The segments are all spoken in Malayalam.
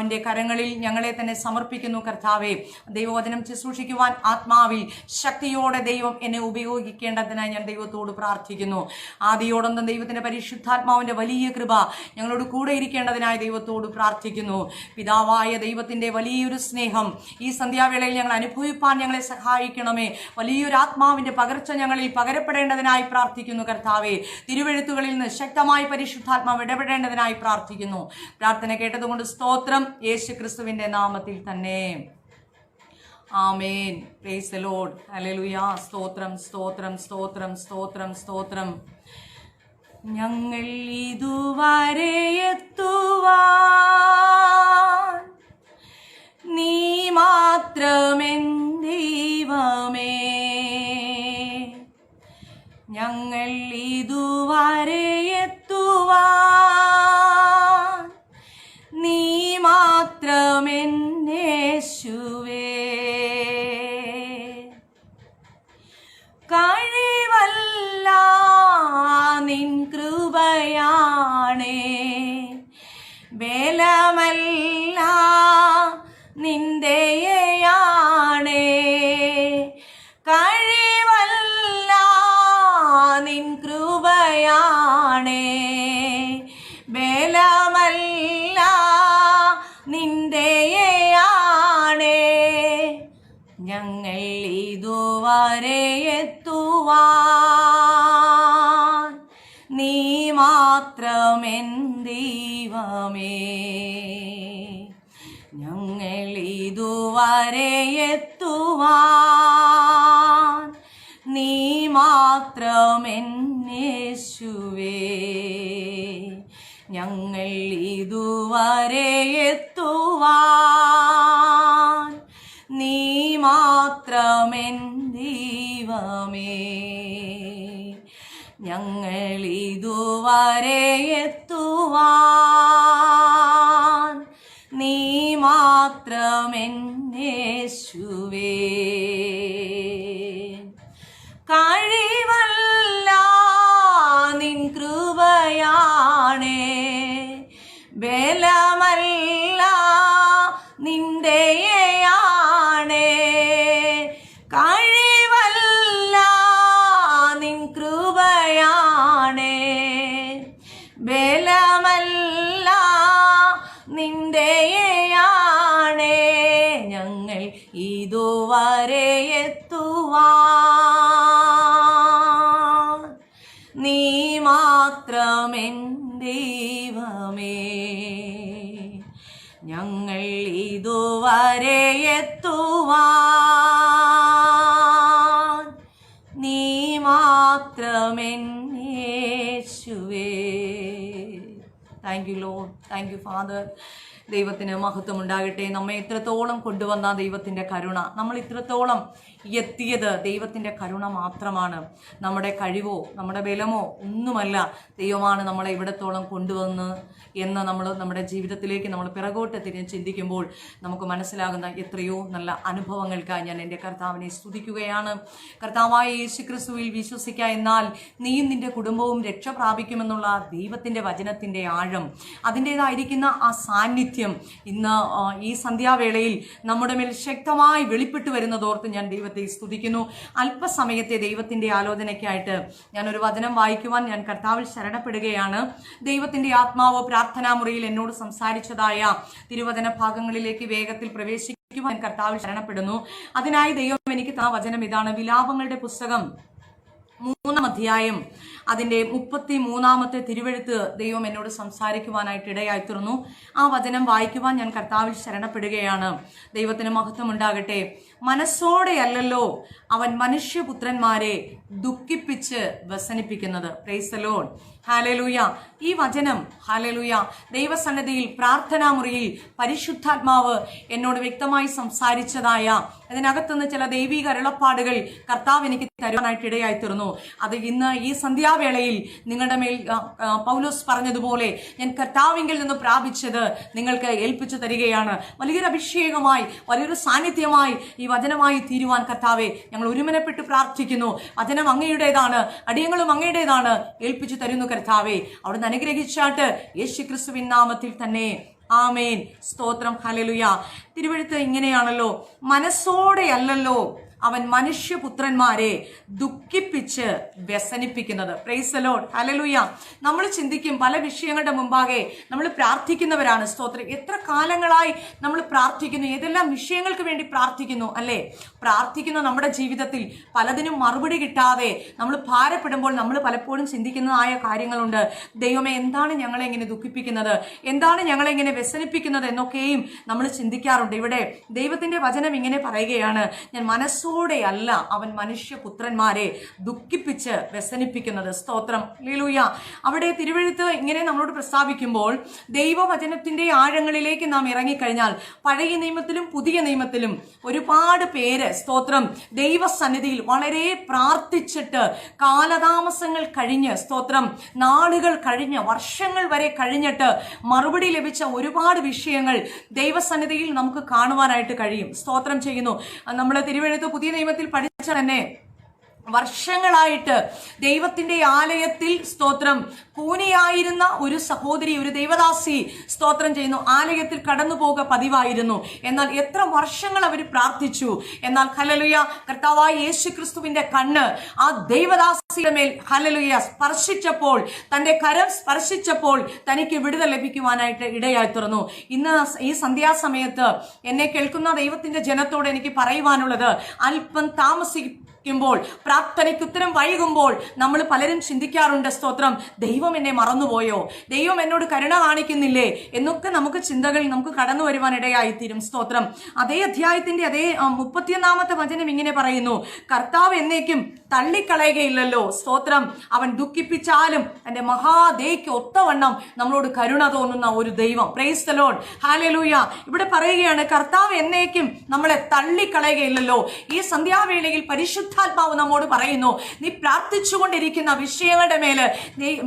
കർത്താവിൻ്റെ കരങ്ങളിൽ ഞങ്ങളെ തന്നെ സമർപ്പിക്കുന്നു കർത്താവെ. ദൈവവചനം ശുശ്രൂഷിക്കുവാൻ ആത്മാവിൽ ശക്തിയോടെ ദൈവം എന്നെ ഉപയോഗിക്കേണ്ടതിനായി ഞാൻ ദൈവത്തോട് പ്രാർത്ഥിക്കുന്നു. ആദിയോടൊന്നും ദൈവത്തിൻ്റെ പരിശുദ്ധാത്മാവിൻ്റെ വലിയ കൃപ ഞങ്ങളോട് കൂടെ ഇരിക്കേണ്ടതിനായി ദൈവത്തോട് പ്രാർത്ഥിക്കുന്നു. പിതാവായ ദൈവത്തിൻ്റെ വലിയൊരു സ്നേഹം ഈ സന്ധ്യാവേളയിൽ ഞങ്ങൾ അനുഭവിപ്പാൻ ഞങ്ങളെ സഹായിക്കണമേ. വലിയൊരു ആത്മാവിൻ്റെ പകർച്ച ഞങ്ങളിൽ പകരപ്പെടേണ്ടതിനായി പ്രാർത്ഥിക്കുന്നു കർത്താവെ. തിരുവെഴുത്തുകളിൽ നിന്ന് ശക്തമായി പരിശുദ്ധാത്മാവ് ഇടപെടേണ്ടതിനായി പ്രാർത്ഥിക്കുന്നു. പ്രാർത്ഥന കേട്ടതുകൊണ്ട് സ്തോത്രം, യേശു ക്രിസ്തുവിൻ്റെ നാമത്തിൽ തന്നെ. ആമേൻ. Praise the lord. ഹല്ലേലൂയ. സ്തോത്രം, സ്തോത്രം, സ്തോത്രം, സ്തോത്രം, സ്തോത്രം. ഞങ്ങൾ ഇതുവരെ എത്തുവാൻ നീ മാത്രമെൻ ദൈവമേ. ഞങ്ങൾ ഇതുവരെ എത്തുവാൻ നീ മാത്രമെൻ യേശുവേ. കഴിവല്ല നിൻ കൃപയാണേ, ബലമല്ല നിൻ ദയയാണേ. കഴിവല്ല നിൻ കൃപയാണേ, ബലമല്ല നിൻ ദയയാണേ. ഞങ്ങൾ ഇതുവരെ എത്തുവാൻ നീ മാത്രമെൻ ദൈവമേ. ഞങ്ങൾ ഇതുവരെ എത്തുവാൻ നീ മാത്രമെൻ യേശുവേ. ഞങ്ങൾ ഇതുവരെ എത്തുവാൻ നീ മാത്രമെൻ ദൈവമേ. ഞങ്ങൾ ഇതുവരെ എത്തുവാൻ നീ മാത്രമെൻ യേശുവേ. കഴിവല്ല നിൻ കൃപയാണേ, ബലമല്ല നിൻ ദയയാണേ. കഴിവല്ല നിൻ കൃപയാണേ, ബലമല്ല നിൻ ദയയാണേ. ഞങ്ങൾ ഇതുവരെ എത്തുവാൻ നീ മാത്രമെൻ ദൈവമേ. ഞങ്ങൾ ഇതുവരെ എത്തുവാൻ നീ മാത്രമെൻ യേശുവേ. Thank you Lord. Thank you father. ദൈവത്തിന് മഹത്വം ഉണ്ടാകട്ടെ. നമ്മെ ഇത്രത്തോളം കൊണ്ടുവന്ന ദൈവത്തിൻ്റെ കരുണ, നമ്മൾ ഇത്രത്തോളം എത്തിയത് ദൈവത്തിൻ്റെ കരുണ മാത്രമാണ്. നമ്മുടെ കഴിവോ നമ്മുടെ ബലമോ ഒന്നുമല്ല. ദൈവമാണ് നമ്മളെ ഇവിടത്തോളം കൊണ്ടുവന്ന് എന്ന് നമ്മുടെ ജീവിതത്തിലേക്ക് നമ്മൾ പിറകോട്ട് തിരിഞ്ഞ് ചിന്തിക്കുമ്പോൾ നമുക്ക് മനസ്സിലാകുന്ന എത്രയോ നല്ല അനുഭവങ്ങൾക്കായി ഞാൻ എൻ്റെ കർത്താവിനെ സ്തുതിക്കുകയാണ്. കർത്താവായ യേശു ക്രിസ്തുവിൽ വിശ്വസിക്കുക, എന്നാൽ നീയും നിൻ്റെ കുടുംബവും രക്ഷ പ്രാപിക്കുമെന്നുള്ള ദൈവത്തിൻ്റെ വചനത്തിൻ്റെ ആഴം, അതിൻ്റേതായിരിക്കുന്ന ആ സാന്നിധ്യം ഇന്ന് ഈ സന്ധ്യാവേളയിൽ നമ്മുടെ മേൽ ശക്തമായി വെളിപ്പെട്ടു വരുന്നതോർത്ത് ഞാൻ ദൈവത്തെ സ്തുതിക്കുന്നു. അല്പസമയത്തെ ദൈവത്തിൻ്റെ ആലോചനയ്ക്കായിട്ട് ഞാനൊരു വചനം വായിക്കുവാൻ ഞാൻ കർത്താവിൽ ശരണപ്പെടുകയാണ്. ദൈവത്തിൻ്റെ ആത്മാവ് പ്രാർത്ഥനാമുറിയിൽ എന്നോട് സംസാരിച്ചതായ തിരുവചന ഭാഗങ്ങളിലേക്ക് വേഗത്തിൽ പ്രവേശിക്കുവാൻ കർത്താവിൽ ശരണപ്പെടുന്നു. അതിനായി ദൈവം എനിക്ക് തന്ന വചനം ഇതാണ്. വിലാപങ്ങളുടെ പുസ്തകം 3-ാം അധ്യായം അതിൻ്റെ 33-ാമത്തെ തിരുവെഴുത്ത് ദൈവം എന്നോട് സംസാരിക്കുവാനായിട്ട് ഇടയായി തീർന്നു. ആ വചനം വായിക്കുവാൻ ഞാൻ കർത്താവിൽ ശരണപ്പെടുകയാണ്. ദൈവത്തിന് മഹത്വം ഉണ്ടാകട്ടെ. മനസ്സോടെയല്ലല്ലോ അവൻ മനുഷ്യപുത്രന്മാരെ ദുഃഖിപ്പിച്ച് വ്യസനിപ്പിക്കുന്നത്. Praise the lord. ഹല്ലേലൂയ. ഈ വചനം ഹല്ലേലൂയ ദൈവസന്നിധിയിൽ പ്രാർത്ഥനാമുറിയിൽ പരിശുദ്ധാത്മാവ് എന്നോട് വ്യക്തമായി സംസാരിച്ചതായ അതിനകത്തുനിന്ന് ചില ദൈവിക അരുളപ്പാടുകൾ കർത്താവ് എനിക്ക് തരുവാനായിട്ട് ഇടയായി തീർന്നു. അത് ഇന്ന് ഈ സന്ധ്യാവേളയിൽ നിങ്ങളുടെ മേൽ പൗലോസ് പറഞ്ഞതുപോലെ ഞാൻ കർത്താവിങ്കിൽ നിന്ന് പ്രാപിച്ചത് നിങ്ങൾക്ക് ഏൽപ്പിച്ചു തരികയാണ്. വലിയൊരു അഭിഷേകമായി വലിയൊരു സാന്നിധ്യമായി ഈ വചനമായി തീരുവാൻ കർത്താവെ ഞങ്ങൾ ഒരുമനപ്പെട്ട് പ്രാർത്ഥിക്കുന്നു. വചനം അങ്ങയുടേതാണ്, അടിയങ്ങളും അങ്ങയുടേതാണ്. ഏൽപ്പിച്ചു തരുന്നു കർത്താവെ. അവിടുന്ന് അനുഗ്രഹിച്ചാട്ട് യേശു ക്രിസ്തുവിൻ നാമത്തിൽ തന്നെ ആമേൻ. സ്തോത്രം. ഹല്ലേലൂയ. തിരുവെഴുത്ത് ഇങ്ങനെയാണല്ലോ, മനസ്സോടെ അല്ലല്ലോ അവൻ മനുഷ്യപുത്രന്മാരെ ദുഃഖിപ്പിച്ച് വ്യസനിപ്പിക്കുന്നത്. Praise the lord. ഹല്ലേലൂയ. നമ്മൾ ചിന്തിക്കും, പല വിഷയങ്ങളുടെ മുമ്പാകെ നമ്മൾ പ്രാർത്ഥിക്കുന്നവരാണ്. സ്തോത്രം. എത്ര കാലങ്ങളായി നമ്മൾ പ്രാർത്ഥിക്കുന്നു, ഏതെല്ലാം വിഷയങ്ങൾക്ക് വേണ്ടി പ്രാർത്ഥിക്കുന്നു അല്ലേ? പ്രാർത്ഥിക്കുന്ന നമ്മുടെ ജീവിതത്തിൽ പലതിനും മറുപടി കിട്ടാതെ നമ്മൾ ഭാരപ്പെടുമ്പോൾ നമ്മൾ പലപ്പോഴും ചിന്തിക്കുന്നതായ കാര്യങ്ങളുണ്ട്. ദൈവമേ, എന്താണ് ഞങ്ങളെ ഇങ്ങനെ ദുഃഖിപ്പിക്കുന്നത്, എന്താണ് ഞങ്ങളെ ഇങ്ങനെ വ്യസനിപ്പിക്കുന്നത് എന്നൊക്കെയും നമ്മൾ ചിന്തിക്കാറുണ്ട്. ഇവിടെ ദൈവത്തിന്റെ വചനം ഇങ്ങനെ പറയുകയാണ്, ഞാൻ മനസ്സോടെ അല്ല അവൻ മനുഷ്യപുത്രന്മാരെ ദുഃഖിപ്പിച്ച് വ്യസനിപ്പിക്കുന്നത്. സ്തോത്രം. ഹല്ലേലൂയ. അവിടെ തിരുവെഴുത്ത് ഇങ്ങനെ നമ്മളോട് പ്രസ്താവിക്കുമ്പോൾ ദൈവവചനത്തിന്റെ ആഴങ്ങളിലേക്ക് നാം ഇറങ്ങിക്കഴിഞ്ഞാൽ പഴയ നിയമത്തിലും പുതിയ നിയമത്തിലും ഒരുപാട് പേര് സ്തോത്രം ദൈവസന്നിധിയിൽ വളരെ പ്രാർത്ഥിച്ചിട്ട് കാലതാമസങ്ങൾ കഴിഞ്ഞ്, സ്തോത്രം, നാളുകൾ കഴിഞ്ഞ്, വർഷങ്ങൾ വരെ കഴിഞ്ഞിട്ട് മറുപടി ലഭിച്ച ഒരുപാട് വിഷയങ്ങൾ ദൈവസന്നിധിയിൽ നമുക്ക് കാണുവാനായിട്ട് കഴിയും. സ്തോത്രം ചെയ്യുന്നു. നമ്മൾ തിരുവെഴുത്ത് പുതിയ നിയമത്തിൽ പഠിച്ച തന്നെ വർഷങ്ങളായിട്ട് ദൈവത്തിന്റെ ആലയത്തിൽ സ്തോത്രം കൂനിയായിരുന്ന ഒരു സഹോദരി, ഒരു ദൈവദാസി സ്തോത്രം ചെയ്യുന്നു, ആലയത്തിൽ കടന്നു പോകുക പതിവായിരുന്നു. എന്നാൽ എത്ര വർഷങ്ങൾ അവർ പ്രാർത്ഥിച്ചു. എന്നാൽ ഹല്ലേലൂയ, കർത്താവായ യേശുക്രിസ്തുവിന്റെ കണ്ണ് ആ ദൈവദാസിയുടെ മേൽ ഹല്ലേലൂയ സ്പർശിച്ചപ്പോൾ, തന്റെ കരം സ്പർശിച്ചപ്പോൾ തനിക്ക് വിടുതൽ ലഭിക്കുവാനായിട്ട് ഇടയായി തീർന്നു. ഇന്ന് ഈ സന്ധ്യാസമയത്ത് എന്നെ കേൾക്കുന്ന ദൈവത്തിന്റെ ജനത്തോട് എനിക്ക് പറയുവാനുള്ളത്, അല്പം താമസിക്കുമ്പോൾ, പ്രാർത്ഥനയ്ക്ക് ഉത്തരം വൈകുമ്പോൾ നമ്മൾ പലരും ചിന്തിക്കാറുണ്ട്, സ്തോത്രം, ദൈവം എന്നെ മറന്നുപോയോ, ദൈവം എന്നോട് കരുണ കാണിക്കുന്നില്ലേ എന്നൊക്കെ നമുക്ക് ചിന്തകൾ നമുക്ക് കടന്നു വരുവാൻ ഇടയായിത്തീരും. സ്തോത്രം. അതേ അധ്യായത്തിന്റെ അതേ 31-ാമത്തെ വചനം ഇങ്ങനെ പറയുന്നു, കർത്താവ് എന്നേക്കും തള്ളിക്കളയുകയില്ലല്ലോ. സ്തോത്രം. അവൻ ദുഃഖിപ്പിച്ചാലും തന്റെ മഹാദേയ്ക്ക് ഒത്തവണ്ണം നമ്മളോട് കരുണ തോന്നുന്ന ഒരു ദൈവം. Price the lord. ഹല്ലേലൂയ. ഇവിടെ പറയുകയാണ്, കർത്താവ് എന്നേക്കും നമ്മളെ തള്ളിക്കളയുകയില്ലല്ലോ. ഈ സന്ധ്യാവേളയിൽ പരിശുദ്ധാത്മാവ് നമ്മോട് പറയുന്നു, നീ പ്രാർത്ഥിച്ചുകൊണ്ടിരിക്കുന്ന വിഷയങ്ങളുടെ മേല്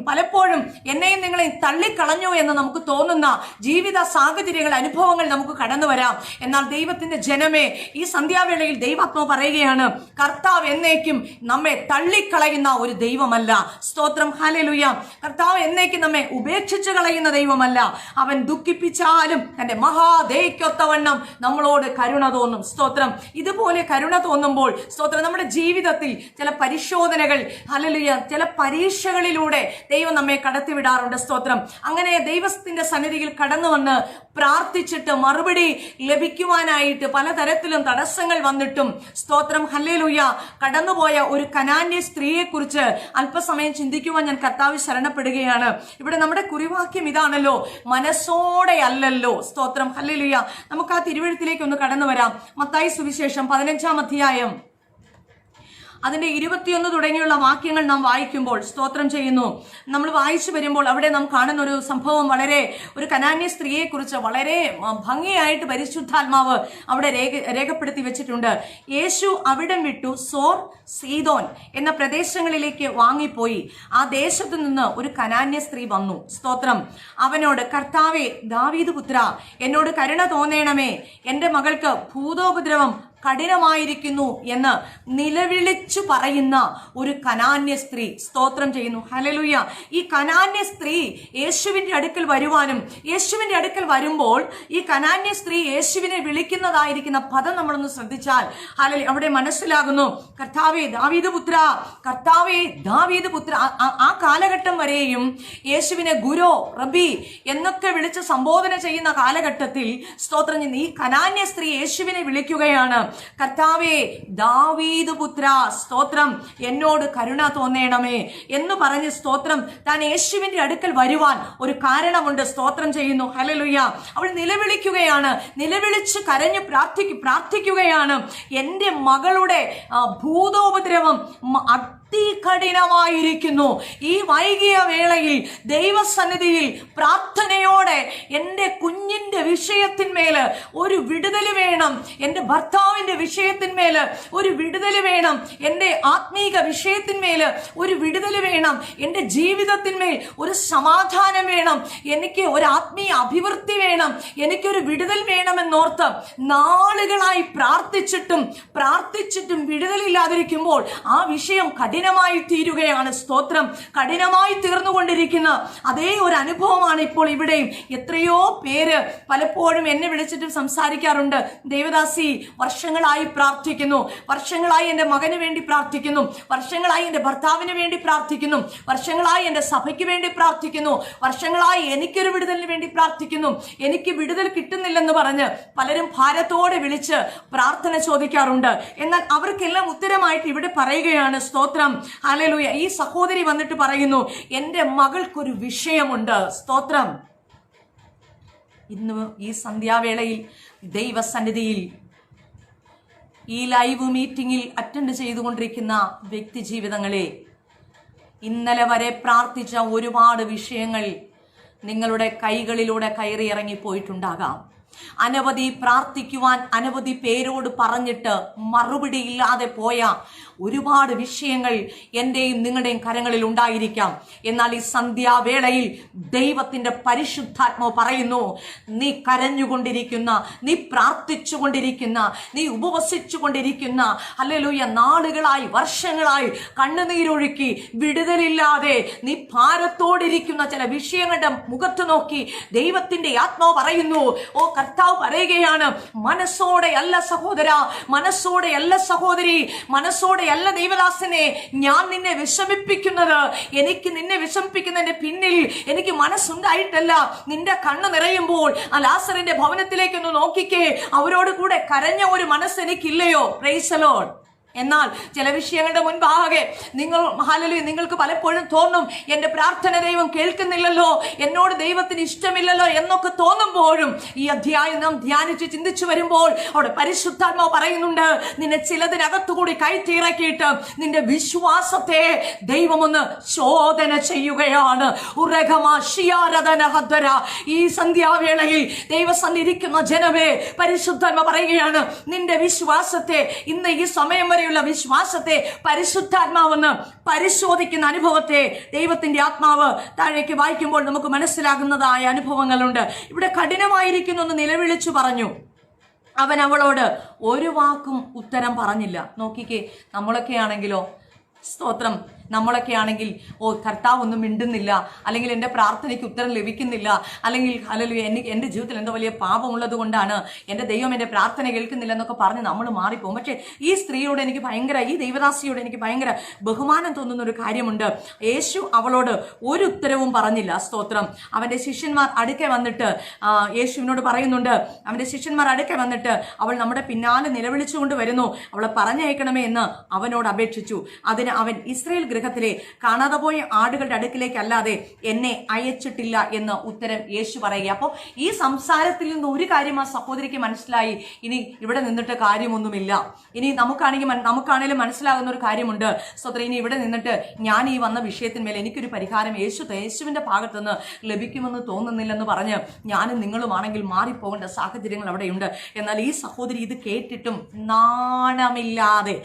പലപ്പോഴും എന്നെയും നിങ്ങളെയും തള്ളിക്കളഞ്ഞു എന്ന് നമുക്ക് തോന്നുന്ന ജീവിത സാഹചര്യങ്ങൾ, അനുഭവങ്ങൾ നമുക്ക് കടന്നു വരാം. എന്നാൽ ദൈവത്തിന്റെ ജനമേ, ഈ സന്ധ്യാവേളയിൽ ദൈവാത്മാവ് പറയുകയാണ്, കർത്താവ് എന്നേക്കും നമ്മെ തള്ളിക്കളയുന്ന ഒരു ദൈവമല്ല. സ്തോത്രം. ഹല്ലേലൂയ. കർത്താവ് എന്നേക്കും നമ്മെ ഉപേക്ഷിച്ചു കളയുന്ന ദൈവമല്ല. അവൻ ദുഃഖിപ്പിച്ചാലും തന്റെ മഹാദേയ്ക്കൊത്തവണ്ണം നമ്മളോട് കരുണ തോന്നും. സ്തോത്രം. ഇതുപോലെ കരുണ തോന്നുമ്പോൾ സ്തോത്രം, നമ്മുടെ ജീവിതത്തിൽ ചില പരിശോധനകൾ, ഹല്ലേലൂയ, ചില പരീക്ഷകളിലൂടെ ദൈവം നമ്മെ കടത്തിവിടാറുണ്ട്. സ്തോത്രം. അങ്ങനെ ദൈവത്തിന്റെ സന്നിധിയിൽ കടന്നു വന്ന് പ്രാർത്ഥിച്ചിട്ട് മറുപടി ലഭിക്കുവാനായിട്ട് പലതരത്തിലും തടസ്സങ്ങൾ വന്നിട്ടും സ്തോത്രം, ഹല്ലേലൂയ, കടന്നുപോയ ഒരു കനാന്യ സ്ത്രീയെ കുറിച്ച് അല്പസമയം ചിന്തിക്കുവാൻ ഞാൻ കർത്താവ് ശരണപ്പെടുകയാണ്. ഇവിടെ നമ്മുടെ കുറിവാക്യം ഇതാണല്ലോ, മനസ്സോടെ അല്ലല്ലോ. സ്തോത്രം. ഹല്ലേലൂയ. നമുക്ക് ആ തിരുവെഴുത്തിലേക്ക് ഒന്ന് കടന്നു വരാം. മത്തായി സുവിശേഷം 15-ാം അധ്യായം അതിന്റെ 21 തുടങ്ങിയുള്ള വാക്യങ്ങൾ നാം വായിക്കുമ്പോൾ, സ്തോത്രം ചെയ്യുന്നു, നമ്മൾ വായിച്ചു വരുമ്പോൾ അവിടെ നാം കാണുന്ന ഒരു സംഭവം, വളരെ ഒരു കനാന്യ സ്ത്രീയെ കുറിച്ച് വളരെ ഭംഗിയായിട്ട് പരിശുദ്ധാത്മാവ് അവിടെ രേഖപ്പെടുത്തി വെച്ചിട്ടുണ്ട്. യേശു അവിടം വിട്ടു സോർ, സീദോൻ എന്ന പ്രദേശങ്ങളിലേക്ക് വാങ്ങിപ്പോയി. ആ ദേശത്തു നിന്ന് ഒരു കനാന്യ സ്ത്രീ വന്നു. സ്തോത്രം. അവനോട്, കർത്താവേ, ദാവീദ് പുത്ര, എന്നോട് കരുണ തോന്നേണമേ, എന്റെ മകൾക്ക് ഭൂതോപദ്രവം കഠിനമായിരിക്കുന്നു എന്ന് നിലവിളിച്ചു പറയുന്ന ഒരു കനാന്യ സ്ത്രീ. സ്തോത്രം ചെയ്യുന്നു. ഹല്ലേലൂയ. ഈ കനാന്യ സ്ത്രീ യേശുവിന്റെ അടുക്കൽ വരുവാനും, യേശുവിന്റെ അടുക്കൽ വരുമ്പോൾ ഈ കനാന്യ സ്ത്രീ യേശുവിനെ വിളിക്കുന്നതായിരിക്കുന്ന പദം നമ്മളൊന്ന് ശ്രദ്ധിച്ചാൽ ഹല്ലേലൂയ, അവിടെ മനസ്സിലാകുന്നു, കർത്താവേ ദാവീദ് പുത്ര, കർത്താവേ ദാവീദ് പുത്ര. ആ കാലഘട്ടം വരെയും യേശുവിനെ ഗുരു, റബി എന്നൊക്കെ വിളിച്ച് സംബോധന ചെയ്യുന്ന കാലഘട്ടത്തിൽ സ്തോത്രം, ഈ കനാന്യ സ്ത്രീ യേശുവിനെ വിളിക്കുകയാണ്, കർത്താവേ ദാവീദ് പുത്ര, സ്തോത്രം, എന്നോട് കരുണ തോന്നേണമേ എന്ന് പറഞ്ഞ് സ്തോത്രം, താൻ യേശുവിന്റെ അടുക്കൽ വരുവാൻ ഒരു കാരണമുണ്ട്. സ്തോത്രം ചെയ്യുന്നു. ഹല്ലേലൂയ. അവൾ നിലവിളിക്കുകയാണ്, നിലവിളിച്ച് കരഞ്ഞു പ്രാർത്ഥിക്കുകയാണ്, എന്റെ മകളുടെ ഭൂതോപദ്രവം കഠിനമായിരിക്കുന്നു. ഈ വൈകിയ വേളയിൽ ദൈവസന്നിധിയിൽ പ്രാർത്ഥനയോടെ എന്റെ കുഞ്ഞിന്റെ വിഷയത്തിന്മേല് ഒരു വിടുതൽ വേണം, എന്റെ ഭർത്താവിന്റെ വിഷയത്തിന്മേല് ഒരു വിടുതൽ വേണം, എന്റെ ആത്മീക വിഷയത്തിന്മേല് ഒരു വിടുതൽ വേണം, എന്റെ ജീവിതത്തിന്മേൽ ഒരു സമാധാനം വേണം, എനിക്ക് ഒരു ആത്മീയ അഭിവൃദ്ധി വേണം, എനിക്കൊരു വിടുതൽ വേണമെന്നോർത്ത് നാളുകളായി പ്രാർത്ഥിച്ചിട്ടും വിടുതലില്ലാതിരിക്കുമ്പോൾ ആ വിഷയം കഠിന കഠിനമായി തീരുകയാണ്. സ്തോത്രം. കഠിനമായി തീർന്നുകൊണ്ടിരിക്കുന്ന അതേ ഒരു അനുഭവമാണ് ഇപ്പോൾ ഇവിടെയും. എത്രയോ പേര് പലപ്പോഴും എന്നെ വിളിച്ചിട്ട് സംസാരിക്കാറുണ്ട്, ദേവദാസി വർഷങ്ങളായി പ്രാർത്ഥിക്കുന്നു, വർഷങ്ങളായി എൻ്റെ മകന് വേണ്ടി പ്രാർത്ഥിക്കുന്നു, വർഷങ്ങളായി എൻ്റെ ഭർത്താവിന് വേണ്ടി പ്രാർത്ഥിക്കുന്നു, വർഷങ്ങളായി എൻ്റെ സഭയ്ക്ക് വേണ്ടി പ്രാർത്ഥിക്കുന്നു, വർഷങ്ങളായി എനിക്കൊരു വിടുതലിന് വേണ്ടി പ്രാർത്ഥിക്കുന്നു, എനിക്ക് വിടുതൽ കിട്ടുന്നില്ലെന്ന് പറഞ്ഞ് പലരും ഭാരത്തോടെ വിളിച്ച് പ്രാർത്ഥന ചോദിക്കാറുണ്ട്. എന്നാൽ അവർക്കെല്ലാം ഉത്തരമായിട്ട് ഇവിടെ പറയുകയാണ്, സ്തോത്രം, ഹല്ലേലൂയ. ഈ സഹോദരി വന്നിട്ട് പറയുന്നു, എൻ്റെ മകൾക്കൊരു വിഷയമുണ്ട്. സ്തോത്രം. ഇന്ന് ഈ സന്ധ്യാവേളയിൽ ദൈവസന്നിധിയിൽ ഈ ലൈവ് മീറ്റിംഗിൽ അറ്റൻഡ് ചെയ്തുകൊണ്ടിരിക്കുന്ന വ്യക്തി ജീവിതങ്ങളെ, ഇന്നലെ വരെ പ്രാർത്ഥിച്ച ഒരുപാട് വിഷയങ്ങൾ നിങ്ങളുടെ കൈകളിലൂടെ കയറി ഇറങ്ങിപ്പോയിട്ടുണ്ടാകാം. അനവധി പ്രാർത്ഥിക്കുവാൻ അനവധി പേരോട് പറഞ്ഞിട്ട് മറുപടി ഇല്ലാതെ പോയ ഒരുപാട് വിഷയങ്ങൾ എന്റെയും നിങ്ങളുടെയും കരങ്ങളിൽ ഉണ്ടായിരിക്കാം. എന്നാൽ ഈ സന്ധ്യാവേളയിൽ ദൈവത്തിന്റെ പരിശുദ്ധാത്മാവ് പറയുന്നു, നീ കരഞ്ഞുകൊണ്ടിരിക്കുന്ന, നീ പ്രാർത്ഥിച്ചുകൊണ്ടിരിക്കുന്ന, നീ ഉപവസിച്ചുകൊണ്ടിരിക്കുന്ന, ഹല്ലേലൂയ, നാളുകളായി വർഷങ്ങളായി കണ്ണുനീരൊഴുക്കി വിടുതലില്ലാതെ നീ ഭാരത്തോടിരിക്കുന്ന ചില വിഷയങ്ങളുടെ മുഖത്ത് നോക്കി ദൈവത്തിന്റെ ആത്മാവ് പറയുന്നു, ഓ കർത്താവ് പറയുകയാണ്, മനസ്സോടെയല്ല സഹോദര, മനസ്സോടെയല്ല സഹോദരി, മനസ്സോടെയല്ല ദൈവദാസനെ ഞാൻ നിന്നെ വിഷമിപ്പിക്കുന്നത്. എനിക്ക് നിന്നെ വിഷമിപ്പിക്കുന്നതിന്റെ പിന്നിൽ എനിക്ക് മനസ്സുണ്ടായിട്ടല്ല. നിന്റെ കണ്ണ് നിറയുമ്പോൾ ആ ലാസറിന്റെ ഭവനത്തിലേക്കൊന്ന് നോക്കിക്കേ, അവരോട് കൂടെ കരഞ്ഞ ഒരു മനസ്സ് എനിക്കില്ലയോ? Price the Lord. എന്നാൽ ചില വിഷയങ്ങളുടെ മുൻപാകെ നിങ്ങൾക്ക് പലപ്പോഴും തോന്നും, എന്റെ പ്രാർത്ഥന ദൈവം കേൾക്കുന്നില്ലല്ലോ, എന്നോട് ദൈവത്തിന് ഇഷ്ടമില്ലല്ലോ എന്നൊക്കെ തോന്നുമ്പോഴും ഈ അധ്യായം നാം ധ്യാനിച്ച് ചിന്തിച്ചു വരുമ്പോൾ അവിടെ പരിശുദ്ധാത്മാവ് പറയുന്നുണ്ട്, നിന്നെ ചിലതിനകത്തുകൂടി കയറ്റിയിറക്കിയിട്ട് നിന്റെ വിശ്വാസത്തെ ദൈവമൊന്ന് ചോദന ചെയ്യുകയാണ്. ഈ സന്ധ്യാവേളയിൽ ദൈവസന്നിധിക്കുന്ന ജനമേ, പരിശുദ്ധാത്മാവ് പറയുകയാണ്, നിന്റെ വിശ്വാസത്തെ, ഇന്ന് ഈ സമയം വരെ വിശ്വാസത്തെ പരിശുദ്ധാത്മാവെന്ന് പരിശോധിക്കുന്ന അനുഭവത്തെ ദൈവത്തിന്റെ ആത്മാവ് താഴേക്ക് വായിക്കുമ്പോൾ നമുക്ക് മനസ്സിലാകുന്നതായ അനുഭവങ്ങളുണ്ട്. ഇവിടെ കഠിനമായിരിക്കുന്നു എന്ന് നിലവിളിച്ചു പറഞ്ഞു. അവൻ അവളോട് ഒരു വാക്കും ഉത്തരം പറഞ്ഞില്ല. നോക്കിക്കേ, നമ്മളൊക്കെ ആണെങ്കിലോ, സ്തോത്രം, നമ്മളൊക്കെ ആണെങ്കിൽ ഓ കർത്താവ് ഒന്നും മിണ്ടുന്നില്ല, അല്ലെങ്കിൽ എൻ്റെ പ്രാർത്ഥനയ്ക്ക് ഉത്തരം ലഭിക്കുന്നില്ല, അല്ലെങ്കിൽ ഹല്ലേലൂയ എൻ്റെ ജീവിതത്തിൽ എന്തോ വലിയ പാപമുള്ളത് കൊണ്ടാണ് എൻ്റെ ദൈവം എൻ്റെ പ്രാർത്ഥന കേൾക്കുന്നില്ല എന്നൊക്കെ പറഞ്ഞ് നമ്മൾ മാറിപ്പോകും. പക്ഷേ ഈ സ്ത്രീയോട് എനിക്ക് ഭയങ്കര, ഈ ദൈവദാസിയോട് എനിക്ക് ഭയങ്കര ബഹുമാനം തോന്നുന്ന ഒരു കാര്യമുണ്ട്. യേശു അവളോട് ഒരു ഉത്തരവും പറഞ്ഞില്ല. സ്തോത്രം. അവൻ്റെ ശിഷ്യന്മാർ അടുക്കെ വന്നിട്ട് യേശുവിനോട് പറയുന്നുണ്ട്, അവൻ്റെ ശിഷ്യന്മാർ അടുക്കെ വന്നിട്ട് അവൾ നമ്മുടെ പിന്നാലെ നിലവിളിച്ചുകൊണ്ട് വരുന്നു, അവളെ പറഞ്ഞയക്കണമേ എന്ന് അവനോട് അപേക്ഷിച്ചു. അതിന് അവൻ, ഇസ്രായേൽ ഗൃഹത്തിലെ കാണാതെ പോയ ആടുകളുടെ അടുക്കിലേക്ക് അല്ലാതെ എന്നെ അയച്ചിട്ടില്ല എന്ന് ഉത്തരം യേശു പറയുക. അപ്പോൾ ഈ സംസാരത്തിൽ നിന്ന് ഒരു കാര്യം ആ സഹോദരിക്ക് മനസ്സിലായി, ഇനി ഇവിടെ നിന്നിട്ട് കാര്യമൊന്നുമില്ല. ഇനി നമുക്കാണെങ്കിലും മനസ്സിലാകുന്ന ഒരു കാര്യമുണ്ട്, സ്വത്രം, ഇനി ഇവിടെ നിന്നിട്ട് ഞാൻ ഈ വന്ന വിഷയത്തിന്മേൽ എനിക്കൊരു പരിഹാരം യേശുവിന്റെ ഭാഗത്തുനിന്ന് ലഭിക്കുമെന്ന് തോന്നുന്നില്ലെന്ന് പറഞ്ഞ് ഞാനും നിങ്ങളുമാണെങ്കിൽ മാറിപ്പോകേണ്ട സാഹചര്യങ്ങൾ അവിടെയുണ്ട്. എന്നാൽ ഈ സഹോദരി ഇത് കേട്ടിട്ടും നാണമില്ലാതെ,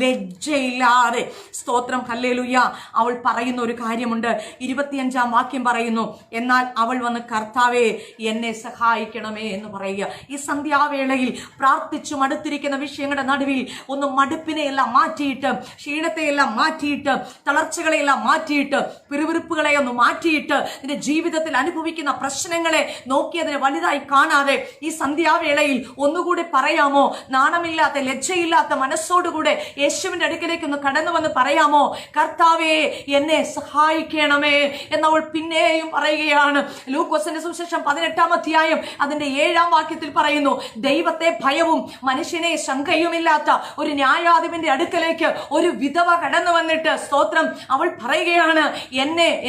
ലജ്ജയില്ലാതെ, സ്തോത്രം, ഹല്ലേലൂയ, അവൾ പറയുന്ന ഒരു കാര്യമുണ്ട്. 25-ാം വാക്യം പറയുന്നു, എന്നാൽ അവൾ വന്ന് കർത്താവേ എന്നെ സഹായിക്കണമേ എന്ന് പറയുക. ഈ സന്ധ്യാവേളയിൽ പ്രാർത്ഥിച്ചു മടുത്തിരിക്കുന്ന വിഷയങ്ങളുടെ നടുവിൽ ഒന്ന് മടുപ്പിനെയെല്ലാം മാറ്റിയിട്ട്, ക്ഷീണത്തെയെല്ലാം മാറ്റിയിട്ട്, തളർച്ചകളെയെല്ലാം മാറ്റിയിട്ട്, പിറുവിറുപ്പുകളെ ഒന്ന് മാറ്റിയിട്ട്, നിന്റെ ജീവിതത്തിൽ അനുഭവിക്കുന്ന പ്രശ്നങ്ങളെ നോക്കി അതിനെ വലുതായി കാണാതെ ഈ സന്ധ്യാവേളയിൽ ഒന്നുകൂടി പറയാമോ? നാണമില്ലാത്ത, ലജ്ജയില്ലാത്ത മനസ്സോടുകൂടെ യേശുവിന്റെ അടുക്കലേക്ക് ഒന്ന് കടന്നു വന്ന് പറയാമോ, കർത്താവേ എന്നെ സഹായിക്കണമേ എന്നവൾ പിന്നെയും പറയുകയാണ്. ലൂക്കോസിന്റെ സുവിശേഷം 18-ാം അധ്യായം അതിന്റെ 7-ാം വാക്യത്തിൽ പറയുന്നു, ദൈവത്തെ ഭയവും മനുഷ്യനെ ശങ്കയുമില്ലാത്ത ഒരു ന്യായാധിപന്റെ അടുക്കലേക്ക് ഒരു വിധവ കടന്നു വന്നിട്ട്, സ്തോത്രം, അവൾ പറയുകയാണ്,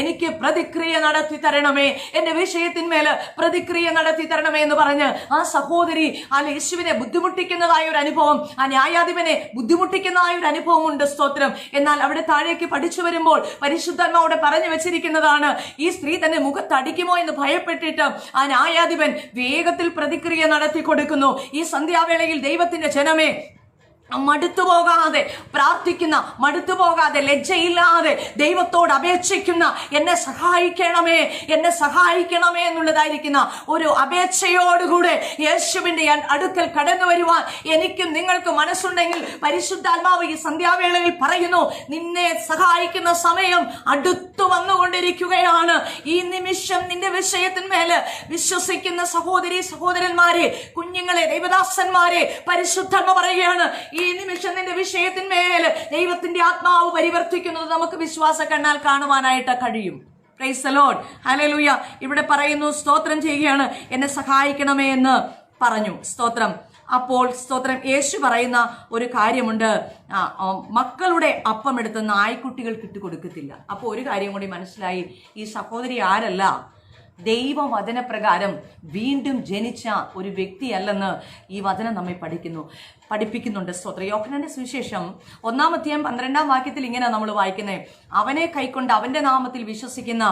എനിക്ക് പ്രതിക്രിയ നടത്തി തരണമേ, എന്റെ വിഷയത്തിന്മേല് പ്രതിക്രിയ നടത്തി തരണമേ എന്ന് പറഞ്ഞ് ആ സഹോദരി ആ യേശുവിനെ ബുദ്ധിമുട്ടിക്കുന്നതായ ഒരു അനുഭവം, ആ ന്യായാധിപനെ ബുദ്ധിമുട്ടിക്കുന്നതായ ഒരു അനുഭവം ഉണ്ട്. സ്തോത്രം. എന്നാൽ അവിടെ താഴേക്ക് പഠിച്ചു വരുമ്പോൾ പരിശുദ്ധാത്മാവോടെ പറഞ്ഞു വെച്ചിരിക്കുന്നതാണ്, ഈ സ്ത്രീ തന്നെ മുഖത്തടിക്കുമോ എന്ന് ഭയപ്പെട്ടിട്ട് ആ ന്യായാധിപൻ വേഗത്തിൽ പ്രതിക്രിയ നടത്തി കൊടുക്കുന്നു. ഈ സന്ധ്യാവേളയിൽ ദൈവത്തിന്റെ ജനമേ, മടുത്തു പോകാതെ പ്രാർത്ഥിക്കുന്ന, മടുത്തു പോകാതെ ലജ്ജയില്ലാതെ ദൈവത്തോട് അപേക്ഷിക്കുന്ന, എന്നെ സഹായിക്കണമേ, എന്നെ സഹായിക്കണമേ എന്നുള്ളതായിരിക്കുന്ന ഒരു അപേക്ഷയോടുകൂടെ യേശുവിന്റെ അടുക്കൽ കടന്നു വരുവാൻ എനിക്കും നിങ്ങൾക്ക് മനസ്സുണ്ടെങ്കിൽ പരിശുദ്ധാത്മാവ് ഈ സന്ധ്യാവേളയിൽ പറയുന്നു, നിന്നെ സഹായിക്കുന്ന സമയം അടുത്തു വന്നുകൊണ്ടിരിക്കുകയാണ്. ഈ നിമിഷം നിന്റെ വിഷയത്തിന്മേല് വിശ്വസിക്കുന്ന സഹോദരി സഹോദരന്മാരെ, കുഞ്ഞുങ്ങളെ, ദൈവദാസന്മാരെ, പരിശുദ്ധാത്മ പറയുകയാണ്, ഈ നിമിഷം നിന്റെ വിഷയത്തിന്മേൽ ദൈവത്തിന്റെ ആത്മാവ് പരിവർത്തിക്കുന്നത് നമുക്ക് വിശ്വാസ കണ്ണാൽ കാണുവാനായിട്ട് കഴിയും. പ്രൈസ് ദി ലോർഡ്, ഹല്ലേലൂയ. ഇവിടെ പറയുന്നു, സ്തോത്രം ചെയ്യുകയാണ്, എന്നെ സഹായിക്കണമേ എന്ന് പറഞ്ഞു. സ്തോത്രം. അപ്പോൾ സ്തോത്രം, യേശു പറയുന്ന ഒരു കാര്യമുണ്ട്, മക്കളുടെ അപ്പം എടുത്ത് നായ്ക്കുട്ടികൾക്ക് ഇട്ട് കൊടുക്കത്തില്ല. അപ്പോൾ ഒരു കാര്യം കൂടി മനസ്സിലായി, ഈ സഹോദരി ആരല്ല, ദൈവവചനപ്രകാരം വീണ്ടും ജനിച്ച ഒരു വ്യക്തിയല്ലെന്ന് ഈ വചനം നമ്മെ പഠിപ്പിക്കുന്നുണ്ട്. സ്തോത്രം. യോഹന്നാന്റെ സുവിശേഷം 1-ാം അധ്യായം 12-ാം വാക്യത്തിൽ ഇങ്ങനെ നമ്മൾ വായിക്കുന്നത്, അവനെ കൈക്കൊണ്ട് അവന്റെ നാമത്തിൽ വിശ്വസിക്കുന്ന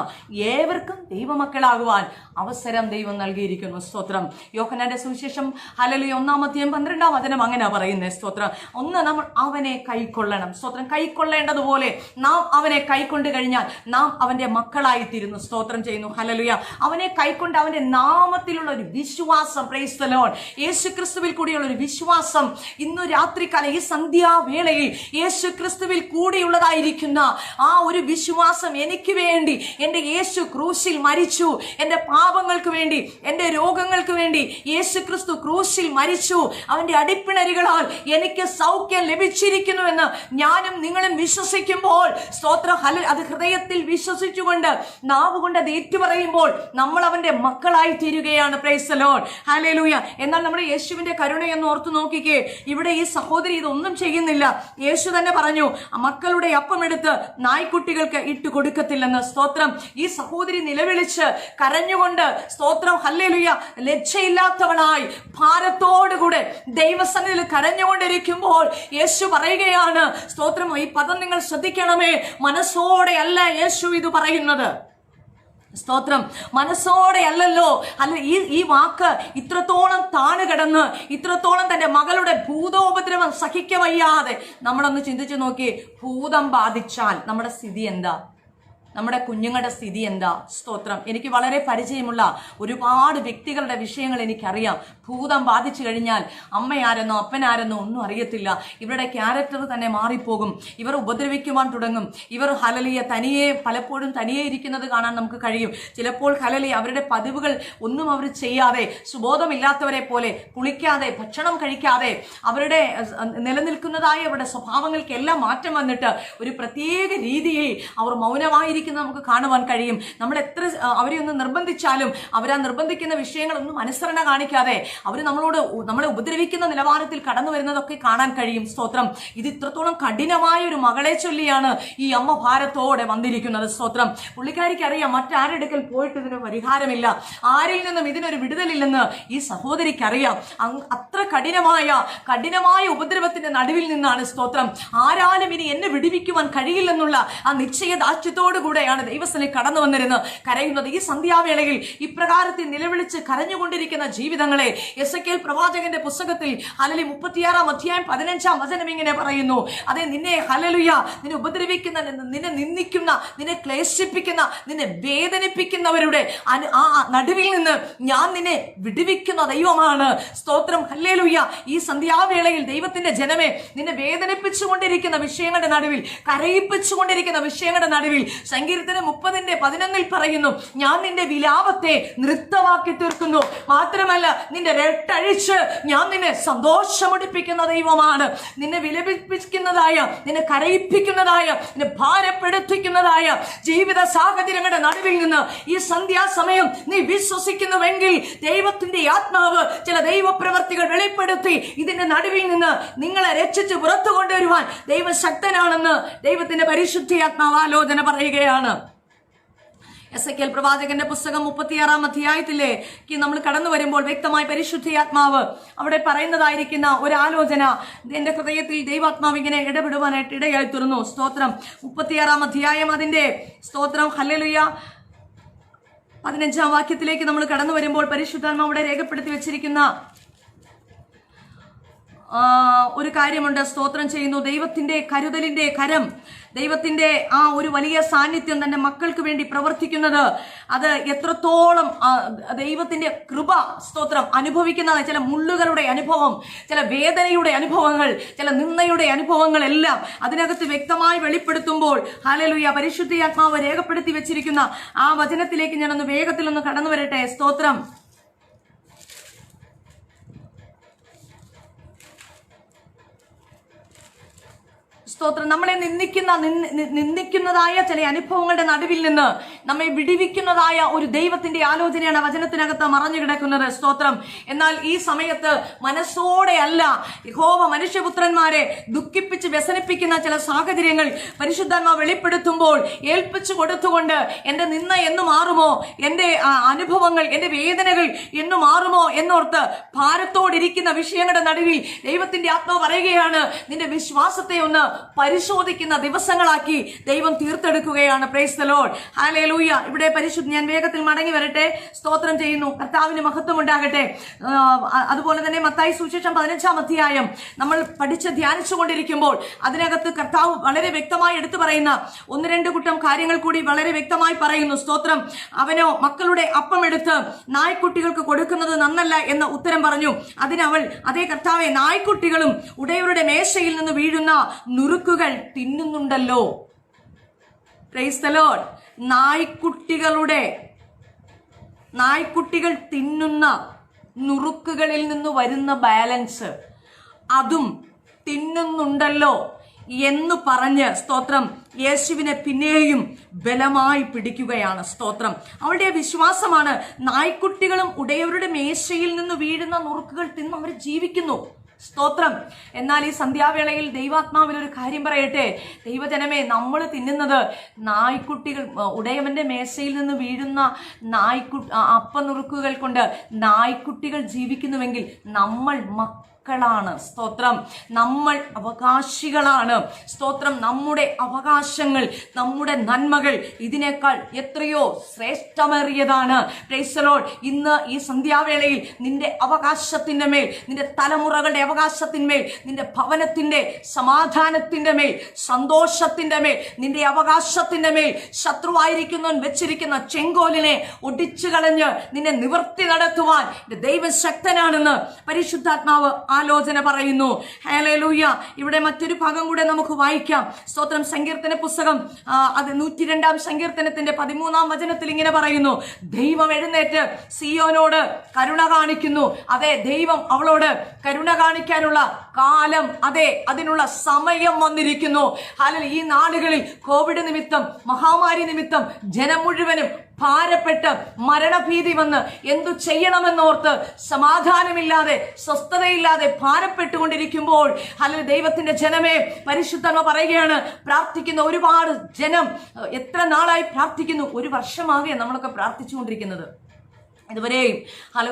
ഏവർക്കും ദൈവമക്കളാകുവാൻ അവസരം ദൈവം നൽകിയിരിക്കുന്നു. സ്തോത്രം. യോഹന്നാന്റെ സുവിശേഷം ഹല്ലേലൂയ 1-ാം അധ്യായം 12-ാം വചനം അങ്ങനെ പറയുന്നത്. സ്തോത്രം. ഒന്ന്, നമ്മൾ അവനെ കൈക്കൊള്ളണം. സ്തോത്രം. കൈക്കൊള്ളേണ്ടതുപോലെ നാം അവനെ കൈക്കൊണ്ട് കഴിഞ്ഞാൽ നാം അവന്റെ മക്കളായിത്തീരുന്നു. സ്തോത്രം ചെയ്യുന്നു. ഹല്ലേലൂയ. അവനെ കൈക്കൊണ്ട് അവന്റെ നാമത്തിലുള്ള ഒരു വിശ്വാസം, പ്രൈസ് ദി ലോർഡ്, യേശു ക്രിസ്തുവിൽ കൂടിയുള്ള ഒരു വിശ്വാസം ഇന്നു രാത്രികാലം ഈ സന്ധ്യാവേളയിൽ യേശു ക്രിസ്തുവിൽ കൂടിയുള്ളതായിരിക്കുന്ന ആ ഒരു വിശ്വാസം, എനിക്ക് വേണ്ടി എന്റെ യേശു ക്രൂശിൽ മരിച്ചു, എന്റെ പാപങ്ങൾക്ക് വേണ്ടി, എന്റെ രോഗങ്ങൾക്ക് വേണ്ടി യേശു ക്രിസ്തു ക്രൂശിൽ മരിച്ചു, അവന്റെ അടിപ്പിണരുകളാൽ എനിക്ക് സൗഖ്യം ലഭിച്ചിരിക്കുന്നുവെന്ന് ഞാനും നിങ്ങളും വിശ്വസിക്കുമ്പോൾ, സ്തോത്രം, അത് ഹൃദയത്തിൽ വിശ്വസിച്ചുകൊണ്ട് നാവുകൊണ്ട് അത് ഏറ്റുപറയുമ്പോൾ നമ്മൾ അവന്റെ മക്കളായി തീരുകയാണ്. Price the lord, hallelujah. എന്നാൽ നമ്മുടെ യേശുവിന്റെ കരുണയെന്ന് ഓർത്തു നോക്കിക്കേ, ഇവിടെ ഈ സഹോദരി ഇതൊന്നും ചെയ്യുന്നില്ല. യേശു തന്നെ പറഞ്ഞു, മക്കളുടെ അപ്പം എടുത്ത് നായ്ക്കുട്ടികൾക്ക് ഇട്ട് കൊടുക്കത്തില്ലെന്ന്. സ്തോത്രം. ഈ സഹോദരി നിലവിളിച്ച് കരഞ്ഞുകൊണ്ട്, സ്തോത്രം, ഹല്ലേലൂയ, ലജ്ജയില്ലാത്തവളായി ഭാരത്തോടുകൂടെ ദൈവസന്നിധിയിൽ കരഞ്ഞുകൊണ്ടിരിക്കുമ്പോൾ യേശു പറയുകയാണ്, സ്തോത്രം, ഈ പദം നിങ്ങൾ ശ്രദ്ധിക്കണമേ, മനസ്സോടെ അല്ല യേശു ഇത് പറയുന്നത്. സ്തോത്രം. മനസ്സോടെ അല്ലല്ലോ. അല്ല, ഈ വാക്ക് ഇത്രത്തോളം താണു കിടന്ന്, ഇത്രത്തോളം തന്റെ മകളുടെ ഭൂതോപദ്രവം സഹിക്കവയ്യാതെ, നമ്മളൊന്ന് ചിന്തിച്ചു നോക്കി, ഭൂതം ബാധിച്ചാൽ നമ്മുടെ സ്ഥിതി എന്താ? നമ്മുടെ കുഞ്ഞുങ്ങളുടെ സ്ഥിതി എന്താ? സ്തോത്രം. എനിക്ക് വളരെ പരിചയമുള്ള ഒരുപാട് വ്യക്തികളുടെ വിഷയങ്ങൾ എനിക്കറിയാം. ഭൂതം ബാധിച്ചു കഴിഞ്ഞാൽ അമ്മയാരെന്നോ അപ്പനാരെന്നോ ഒന്നും അറിയത്തില്ല. ഇവരുടെ ക്യാരക്ടർ തന്നെ മാറിപ്പോകും. ഇവർ ഉപദ്രവിക്കുവാൻ തുടങ്ങും. ഇവർ ഹല്ലേലൂയ പലപ്പോഴും തനിയെ ഇരിക്കുന്നത് കാണാൻ നമുക്ക് കഴിയും. ചിലപ്പോൾ ഹല്ലേലൂയ അവരുടെ പതിവുകൾ ഒന്നും അവർ ചെയ്യാതെ, സുബോധമില്ലാത്തവരെ പോലെ കുളിക്കാതെ, ഭക്ഷണം കഴിക്കാതെ, അവരുടെ നിലനിൽക്കുന്നതായ അവരുടെ സ്വഭാവങ്ങൾക്കെല്ലാം മാറ്റം വന്നിട്ട് ഒരു പ്രത്യേക രീതിയിൽ അവർ മൗനമായിരിക്കും നമുക്ക് കാണുവാൻ കഴിയും. നമ്മൾ എത്ര അവരെ ഒന്ന് നിർബന്ധിച്ചാലും അവരാ നിർബന്ധിക്കുന്ന വിഷയങ്ങളൊന്നും അനുസരണ കാണിക്കാതെ അവർ നമ്മളെ ഉപദ്രവിക്കുന്ന നിലവാരത്തിൽ കടന്നു വരുന്നതൊക്കെ കാണാൻ കഴിയും. സ്തോത്രം. ഇത് ഇത്രത്തോളം കഠിനമായ ഒരു മകളെ ചൊല്ലിയാണ് ഈ അമ്മ ഭാരത്തോടെ വന്നിരിക്കുന്നത്. സ്തോത്രം. പുള്ളിക്കാരിക്ക് അറിയാം, മറ്റാരെടുക്കൽ പോയിട്ട് ഇതിന് പരിഹാരമില്ല, ആരിൽ നിന്നും ഇതിനൊരു വിടുതലില്ലെന്ന് ഈ സഹോദരിക്ക് അറിയാം. അത്ര കഠിനമായ ഉപദ്രവത്തിന്റെ നടുവിൽ നിന്നാണ്, സ്തോത്രം, ആരാലും ഇനി എന്നെ വിടുവിക്കുവാൻ കഴിയില്ലെന്നുള്ള ആ നിശ്ചയദാർഢ്യത്തോടു കൂടെയാണ് ദൈവസന്നിധിയിൽ കടന്നു വന്നിരുന്ന് കരയുന്നത്. ഈ സന്ധ്യാവേളയിൽ ഇപ്രകാരത്തിൽ നിലവിളിച്ച് കരഞ്ഞുകൊണ്ടിരിക്കുന്ന ജീവിതങ്ങളെ എസെക്കിയേൽ പ്രവാചകന്റെ പുസ്തകത്തിൽ ഹല്ലേലൂയ 36-ാം അധ്യായം 15-ാം വചനം ഇങ്ങനെ പറയുന്നു, അതെ, നിന്നെ ഹല്ലേലൂയ നിന്നെ ഉപദ്രവിക്കുന്ന, നിന്നെ നിന്ദിക്കുന്ന, നിന്നെ ക്ലേശിപ്പിക്കുന്ന, നിന്നെ വേദനിപ്പിക്കുന്നവരുടെ ആ നടുവിൽ നിന്ന് ഞാൻ നിന്നെ വിടുവിക്കുന്ന ദൈവമാണ്. സ്തോത്രം. ഹല്ലേലൂയ. ഈ സന്ധ്യാവേളയിൽ ദൈവത്തിന്റെ ജനമേ, നിന്നെ വേദനിപ്പിച്ചുകൊണ്ടിരിക്കുന്ന വിഷയങ്ങളുടെ നടുവിൽ, കരയിപ്പിച്ചുകൊണ്ടിരിക്കുന്ന വിഷയങ്ങളുടെ നടുവിൽ സങ്കീർത്തനം 30:11 പറയുന്നു, ഞാൻ നിന്റെ വിലാപത്തെ നൃത്തമാക്കി തീർക്കുന്നു, മാത്രമല്ല നിന്റെ രട്ടഴിച്ച് ഞാൻ നിന്നെ സന്തോഷമുടിപ്പിക്കുന്ന ദൈവമാണ്. നിന്നെ വിലപിപ്പിക്കുന്നതായ, നിന്നെ കരയിപ്പിക്കുന്നതായ, നിന്നെ ഭാരപ്പെടുത്തിക്കുന്നതായ ജീവിത സാഹചര്യങ്ങളുടെ നടുവിൽ നിന്ന് ഈ സന്ധ്യാസമയം നീ വിശ്വസിക്കുന്നുവെങ്കിൽ ദൈവത്തിന്റെ ആത്മാവ് ചില ദൈവപ്രവർത്തികൾ വെളിപ്പെടുത്തി ഇതിന്റെ നടുവിൽ നിന്ന് നിങ്ങളെ രക്ഷിച്ച് പുറത്തു കൊണ്ടുവരുവാൻ ദൈവശക്തനാണെന്ന് ദൈവത്തിന്റെ പരിശുദ്ധാത്മാവ് ആലോചന പറയുകയാണ്. എസെക്കിയേൽ പ്രവാചകന്റെ പുസ്തകം 36-ാം അധ്യായത്തിലേക്ക് നമ്മൾ കടന്നു വരുമ്പോൾ വ്യക്തമായി പരിശുദ്ധാത്മാവ് അവിടെ പറയുന്നതായിരിക്കുന്ന ഒരു ആലോചന എന്റെ ഹൃദയത്തിൽ ദൈവാത്മാവ് ഇങ്ങനെ ഇടപെടുവാനായിട്ട് ഇടയായി തീർന്നു. സ്തോത്രം. 36-ാം അധ്യായം അതിന്റെ സ്തോത്രം ഹല്ലേലൂയ 15-ാം വാക്യത്തിലേക്ക് നമ്മൾ കടന്നു വരുമ്പോൾ പരിശുദ്ധാത്മാവ് അവിടെ രേഖപ്പെടുത്തി വെച്ചിരിക്കുന്ന ഒരു കാര്യമുണ്ട്. സ്തോത്രം ചെയ്യുന്നു. ദൈവത്തിന്റെ കരുതലിന്റെ കരം, ദൈവത്തിന്റെ ആ ഒരു വലിയ സാന്നിധ്യം തന്റെ മക്കൾക്ക് വേണ്ടി പ്രവർത്തിക്കുന്നത്, അത് എത്രത്തോളം ദൈവത്തിന്റെ കൃപ സ്തോത്രം അനുഭവിക്കുന്ന ചില മുള്ളുകളുടെ അനുഭവം, ചില വേദനയുടെ അനുഭവങ്ങൾ, ചില നിന്ദയുടെ അനുഭവങ്ങൾ എല്ലാം അതിനകത്ത് വ്യക്തമായി വെളിപ്പെടുത്തുമ്പോൾ ഹല്ലേലൂയ, പരിശുദ്ധാത്മാവ് രേഖപ്പെടുത്തി വെച്ചിരിക്കുന്ന ആ വചനത്തിലേക്ക് ഞാനൊന്ന് വേഗത്തിലൊന്ന് കടന്നു വരട്ടെ. സ്തോത്രം. സ്തോത്രം. നമ്മളെ നിന്ദിക്കുന്നതായ ചില അനുഭവങ്ങളുടെ നടുവിൽ നിന്ന് നമ്മെ വിടിവിക്കുന്നതായ ഒരു ദൈവത്തിന്റെ ആലോചനയാണ് വചനത്തിനകത്ത് മറഞ്ഞു കിടക്കുന്നത്. സ്തോത്രം. എന്നാൽ ഈ സമയത്ത് മനസ്സോടെ അല്ല യഹോവ മനുഷ്യപുത്രന്മാരെ ദുഃഖിപ്പിച്ച് വ്യസനിപ്പിക്കുന്ന ചില സാഹചര്യങ്ങൾ പരിശുദ്ധാത്മാവ് വെളിപ്പെടുത്തുമ്പോൾ ഏൽപ്പിച്ചു കൊടുത്തുകൊണ്ട് എന്റെ നിന്ന എന്ന് മാറുമോ, എന്റെ അനുഭവങ്ങൾ, എന്റെ വേദനകൾ എന്ന് മാറുമോ എന്നോർത്ത് ഭാരത്തോടിരിക്കുന്ന വിഷയങ്ങളുടെ നടുവിൽ ദൈവത്തിന്റെ ആത്മാവ് പറയുകയാണ്, നിന്റെ വിശ്വാസത്തെ ഒന്ന് പരിശോധിക്കുന്ന ദിവസങ്ങളാക്കി ദൈവം തീർത്തെടുക്കുകയാണ്. Praise the lord. ഹല്ലേലൂയ. ഇവിടെ ഞാൻ വേഗത്തിൽ മടങ്ങി വരട്ടെ. സ്തോത്രം ചെയ്യുന്നു. കർത്താവിന് മഹത്വം ഉണ്ടാകട്ടെ. അതുപോലെ തന്നെ മത്തായി സുവിശേഷം 15-ാം അധ്യായം നമ്മൾ പഠിച്ച് ധ്യാനിച്ചുകൊണ്ടിരിക്കുമ്പോൾ അതിനകത്ത് കർത്താവ് വളരെ വ്യക്തമായി എടുത്തു പറയുന്ന 1-2 കൂട്ടം കാര്യങ്ങൾ കൂടി വളരെ വ്യക്തമായി പറയുന്നു. സ്തോത്രം. അവനോ മക്കളുടെ അപ്പം എടുത്ത് നായ്ക്കുട്ടികൾക്ക് കൊടുക്കുന്നത് നന്നല്ല എന്ന ഉത്തരം പറഞ്ഞു. അതിനവൾ, അതേ കർത്താവെ, നായ്ക്കുട്ടികളും ഉടയവരുടെ മേശയിൽ നിന്ന് വീഴുന്ന നുറുക്കുകൾ തിന്നുന്നുണ്ടല്ലോ. Praise the lord. നായ്ക്കുട്ടികൾ തിന്നുന്ന നുറുക്കുകളിൽ നിന്ന് വരുന്ന ബാലൻസ് അതും തിന്നുന്നുണ്ടല്ലോ എന്ന് പറഞ്ഞ് സ്തോത്രം യേശുവിനെ പിന്നെയും ബലമായി പിടിക്കുകയാണ്. സ്തോത്രം. അവളുടെ വിശ്വാസമാണ് നായ്ക്കുട്ടികളും ഉടയവരുടെ മേശയിൽ നിന്ന് വീഴുന്ന നുറുക്കുകൾ തിന്ന് അവർ ജീവിക്കുന്നു. സ്തോത്രം. എന്നാൽ ഈ സന്ധ്യാവേളയിൽ ദൈവാത്മാവിൽ ഒരു കാര്യം പറയട്ടെ. ദൈവജനമേ, നമ്മൾ തിന്നുന്നത് നായ്ക്കുട്ടികൾ, ഉടയവന്റെ മേശയിൽ നിന്ന് വീഴുന്ന അപ്പനുറുക്കുകൾ കൊണ്ട് നായ്ക്കുട്ടികൾ ജീവിക്കുന്നുവെങ്കിൽ നമ്മൾ മക്കളാണ്. സ്തോത്രം. നമ്മൾ അവകാശികളാണ്. സ്തോത്രം. നമ്മുടെ അവകാശങ്ങൾ, നമ്മുടെ നന്മകൾ ഇതിനേക്കാൾ എത്രയോ ശ്രേഷ്ഠമേറിയതാണ്. Price the Lord. ഇന്ന് ഈ സന്ധ്യാവേളയിൽ നിന്റെ അവകാശത്തിന്റെ മേൽ, നിന്റെ തലമുറകളുടെ അവകാശത്തിന്മേൽ, നിന്റെ ഭവനത്തിന്റെ സമാധാനത്തിന്റെ മേൽ, സന്തോഷത്തിന്റെ മേൽ, നിന്റെ അവകാശത്തിന്റെ മേൽ ശത്രുവായിരിക്കുന്നവൻ വെച്ചിരിക്കുന്ന ചെങ്കോലിനെ ഒടിച്ചു കളഞ്ഞ് നിന്നെ നിവർത്തി നടത്തുവാൻ ദൈവം ശക്തനാണെന്ന് പരിശുദ്ധാത്മാവ് ആലോചന പറയുന്നു. ഹല്ലേലൂയ. ഇവിടെ മറ്റൊരു ഭാഗം കൂടെ നമുക്ക് വായിക്കാം. സ്തോത്രം. സങ്കീർത്തന പുസ്തകം അത് 102-ാം സങ്കീർത്തനത്തിന്റെ 13-ാം വചനത്തിൽ ഇങ്ങനെ പറയുന്നു, ദൈവം എഴുന്നേറ്റ് സിയോനോട് കരുണ കാണിക്കുന്നു. അതെ, ദൈവം അവളോട് കരുണ കാണിക്കാനുള്ള കാലം, അതെ, അതിനുള്ള സമയം വന്നിരിക്കുന്നു. ഹല്ലേലൂയ. ഈ നാളുകളിൽ കോവിഡ് നിമിത്തം, മഹാമാരി നിമിത്തം ജനം മുഴുവനും ഭാരപ്പെട്ട് മരണഭീതി വന്ന് എന്തു ചെയ്യണമെന്നോർത്ത് സമാധാനമില്ലാതെ, സ്വസ്ഥതയില്ലാതെ ഭാരപ്പെട്ടുകൊണ്ടിരിക്കുമ്പോൾ അല്ലെങ്കിൽ ദൈവത്തിന്റെ ജനമേ, പരിശുദ്ധമ പറയുകയാണ്, പ്രാർത്ഥിക്കുന്ന ഒരുപാട് ജനം എത്ര നാളായി പ്രാർത്ഥിക്കുന്നു? 1 വർഷമാകെ നമ്മളൊക്കെ പ്രാർത്ഥിച്ചുകൊണ്ടിരിക്കുന്നത്. ഇതുവരെയും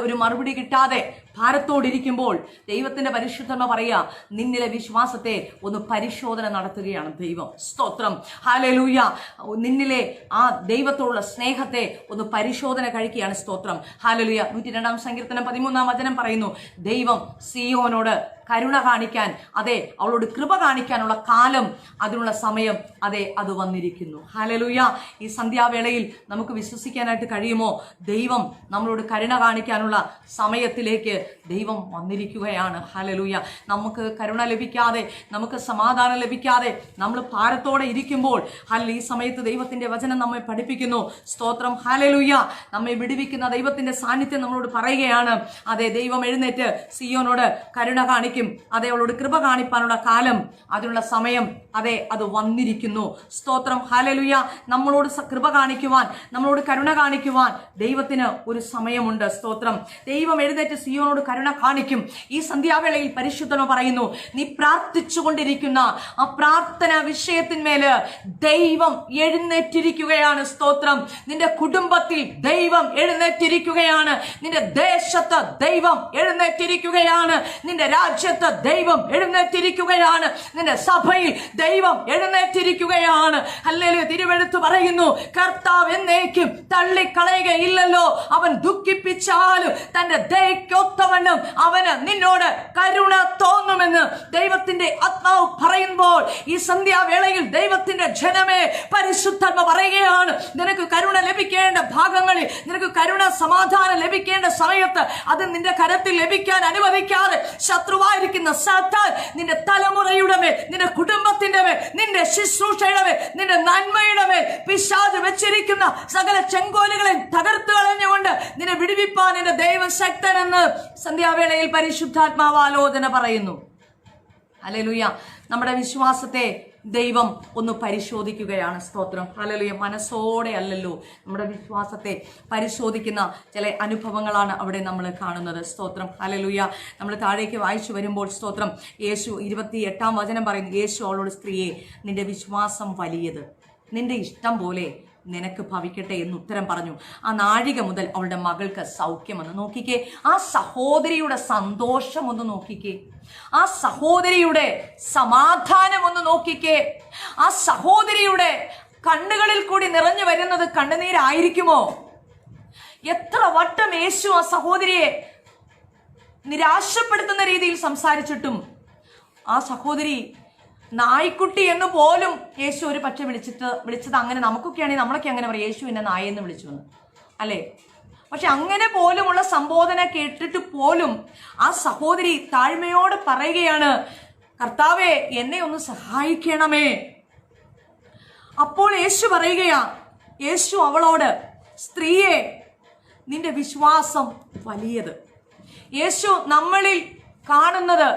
ഒരു മറുപടി കിട്ടാതെ ഭാരത്തോടിരിക്കുമ്പോൾ ദൈവത്തിന്റെ പരിശുദ്ധമ പറയുക, നിന്നിലെ വിശ്വാസത്തെ ഒന്ന് പരിശോധന നടത്തുകയാണ് ദൈവം. സ്തോത്രം. ഹല്ലേലൂയ. നിന്നിലെ ആ ദൈവത്തോടുള്ള സ്നേഹത്തെ ഒന്ന് പരിശോധന കഴിക്കുകയാണ്. സ്തോത്രം. ഹല്ലേലൂയ. 102-ാം സങ്കീർത്തനം 13-ാം വചനം പറയുന്നു, ദൈവം സിയോനോട് കരുണ കാണിക്കാൻ, അതെ, അവളോട് കൃപ കാണിക്കാനുള്ള കാലം, അതിനുള്ള സമയം, അതെ, അത് വന്നിരിക്കുന്നു. ഹല്ലേലൂയ. ഈ സന്ധ്യാവേളയിൽ നമുക്ക് വിശ്വസിക്കാനായിട്ട് കഴിയുമോ? ദൈവം നമ്മളോട് കരുണ കാണിക്കാനുള്ള സമയത്തിലേക്ക് ദൈവം വന്നിരിക്കുകയാണ്. ഹല്ലേലൂയ. നമുക്ക് കരുണ ലഭിക്കാതെ, നമുക്ക് സമാധാനം ലഭിക്കാതെ നമ്മൾ ഭാരത്തോടെ ഇരിക്കുമ്പോൾ ഈ സമയത്ത് ദൈവത്തിന്റെ വചനം നമ്മെ പഠിപ്പിക്കുന്നു. സ്തോത്രം. ഹല്ലേലൂയ. നമ്മെ വിടുവിക്കുന്ന ദൈവത്തിന്റെ സാന്നിധ്യം നമ്മളോട് പറയുകയാണ്, അതെ, ദൈവം എഴുന്നേറ്റ് സിയോനോട് കരുണ കാണിക്കും, അതെ, അവളോട് കൃപ കാണിക്കാനുള്ള കാലം, അതിനുള്ള സമയം, അതെ, അത് വന്നിരിക്കുന്നു. സ്തോത്രം. ഹല്ലേലൂയ. നമ്മളോട് കൃപ കാണിക്കുവാൻ, നമ്മളോട് കരുണ കാണിക്കുവാൻ ദൈവത്തിന് ഒരു സമയമുണ്ട്. സ്തോത്രം. ദൈവം എഴുന്നേറ്റ് സിയോനോട് കരുണ കാണിക്കും. ഈ സന്ധ്യാവേളയിൽ പരിശുദ്ധമ പറയുന്നു, നീ പ്രാർത്ഥിച്ചുകൊണ്ടിരിക്കുന്ന ആ പ്രാർത്ഥന വിഷയത്തിന്മേല് ദൈവം എഴുന്നേറ്റിരിക്കുകയാണ്. സ്തോത്രം. നിന്റെ കുടുംബത്തിൽ ദൈവം എഴുന്നേറ്റിരിക്കുകയാണ്. നിന്റെ ദേശത്ത് ദൈവം എഴുന്നേറ്റിരിക്കുകയാണ്. നിന്റെ രാജ്യത്ത് ദൈവം എഴുന്നേറ്റിരിക്കുകയാണ്. നിന്റെ സഭയിൽ ദൈവം എഴുന്നേറ്റിരിക്കുകയാണ്. ഹല്ലേലൂയ. തിരുവെഴുത്ത് പറയുന്നു, കർത്താവ് എന്നേക്കും തള്ളിക്കളയുകയില്ലല്ലോ. അവൻ ദുഃഖിപ്പിച്ചാലും തന്റെ ദയക്കൊത്ത തക്കവണ്ണം അവന് നിന്നോട് കരുണ തോന്നുമെന്ന് ദൈവത്തിന്റെ ആത്മാവ് പറയുമ്പോൾ ഈ സന്ധ്യാവേളയിൽ ദൈവത്തിന്റെ ജനമേ, പരിശുദ്ധാത്മ പറയുകയാണ്, നിനക്ക് കരുണ ലഭിക്കേണ്ട ഭാഗങ്ങളിൽ, നിനക്ക് കരുണ സമാധാനം ലഭിക്കേണ്ട സമയത്ത് അത് നിന്റെ കരത്തിൽ ലഭിക്കാൻ അനുവദിക്കാതെ ശത്രുവായിരിക്കുന്ന സാത്താൻ നിന്റെ തലമുറയുടെ മേൽ, നിന്റെ കുടുംബത്തിന്റെ മേൽ, നിന്റെ ശുശ്രൂഷയുടെ മേൽ, നിന്റെ നന്മയുടെ മേൽ പിശാച് വെച്ചിരിക്കുന്ന സകല ചെങ്കോലുകളെ തകർത്ത് കളഞ്ഞുകൊണ്ട് നിന്നെ വിടുവിപ്പാൻ എന്റെ ദൈവം ശക്തനെന്ന് സന്ധ്യാവേളയിൽ പരിശുദ്ധാത്മാവ് ആലോചന പറയുന്നു. ഹല്ലേലൂയ. നമ്മുടെ വിശ്വാസത്തെ ദൈവം ഒന്ന് പരിശോധിക്കുകയാണ്. സ്തോത്രം. ഹല്ലേലൂയ. മനസ്സോടെ അല്ലല്ലോ, നമ്മുടെ വിശ്വാസത്തെ പരിശോധിക്കുന്ന ചില അനുഭവങ്ങളാണ് അവിടെ നമ്മൾ കാണുന്നത്. സ്തോത്രം. ഹല്ലേലൂയ. നമ്മൾ താഴേക്ക് വായിച്ചു വരുമ്പോൾ സ്തോത്രം, യേശു 28-ാം വചനം പറയുന്നു, യേശു അവളോട്, സ്ത്രീയെ, നിന്റെ വിശ്വാസം വലിയത്, നിന്റെ ഇഷ്ടം പോലെ നിനക്ക് ഭവിക്കട്ടെ എന്ന് ഉത്തരം പറഞ്ഞു. ആ നാഴിക മുതൽ അവളുടെ മകൾക്ക് സൗഖ്യമെന്ന്. നോക്കിക്കേ, ആ സഹോദരിയുടെ സന്തോഷം ഒന്ന് നോക്കിക്കേ, ആ സഹോദരിയുടെ സമാധാനം ഒന്ന് നോക്കിക്കേ, ആ സഹോദരിയുടെ കണ്ണുകളിൽ കൂടി നിറഞ്ഞു വരുന്നത് കണ്ണുനീരായിരിക്കുമോ? എത്ര വട്ടം യേശു ആ സഹോദരിയെ നിരാശപ്പെടുത്തുന്ന രീതിയിൽ സംസാരിച്ചിട്ടും ആ സഹോദരി നായ്ക്കുട്ടി എന്ന് പോലും യേശു ഒരു പക്ഷെ വിളിച്ചത് അങ്ങനെ നമുക്കൊക്കെയാണെങ്കിൽ നമ്മളൊക്കെ അങ്ങനെ പറയും, യേശു എന്നെ നായെന്ന് വിളിച്ചു എന്ന്, അല്ലേ? പക്ഷെ അങ്ങനെ പോലുമുള്ള സംബോധന കേട്ടിട്ട് പോലും ആ സഹോദരി താഴ്മയോട് പറയുകയാണ്, കർത്താവേ, എന്നെ ഒന്ന് സഹായിക്കണമേ. അപ്പോൾ യേശു പറയുകയാ, യേശു അവളോട്, സ്ത്രീയെ, നിന്റെ വിശ്വാസം വലിയത്. യേശു നമ്മളിൽ കാണുന്നത്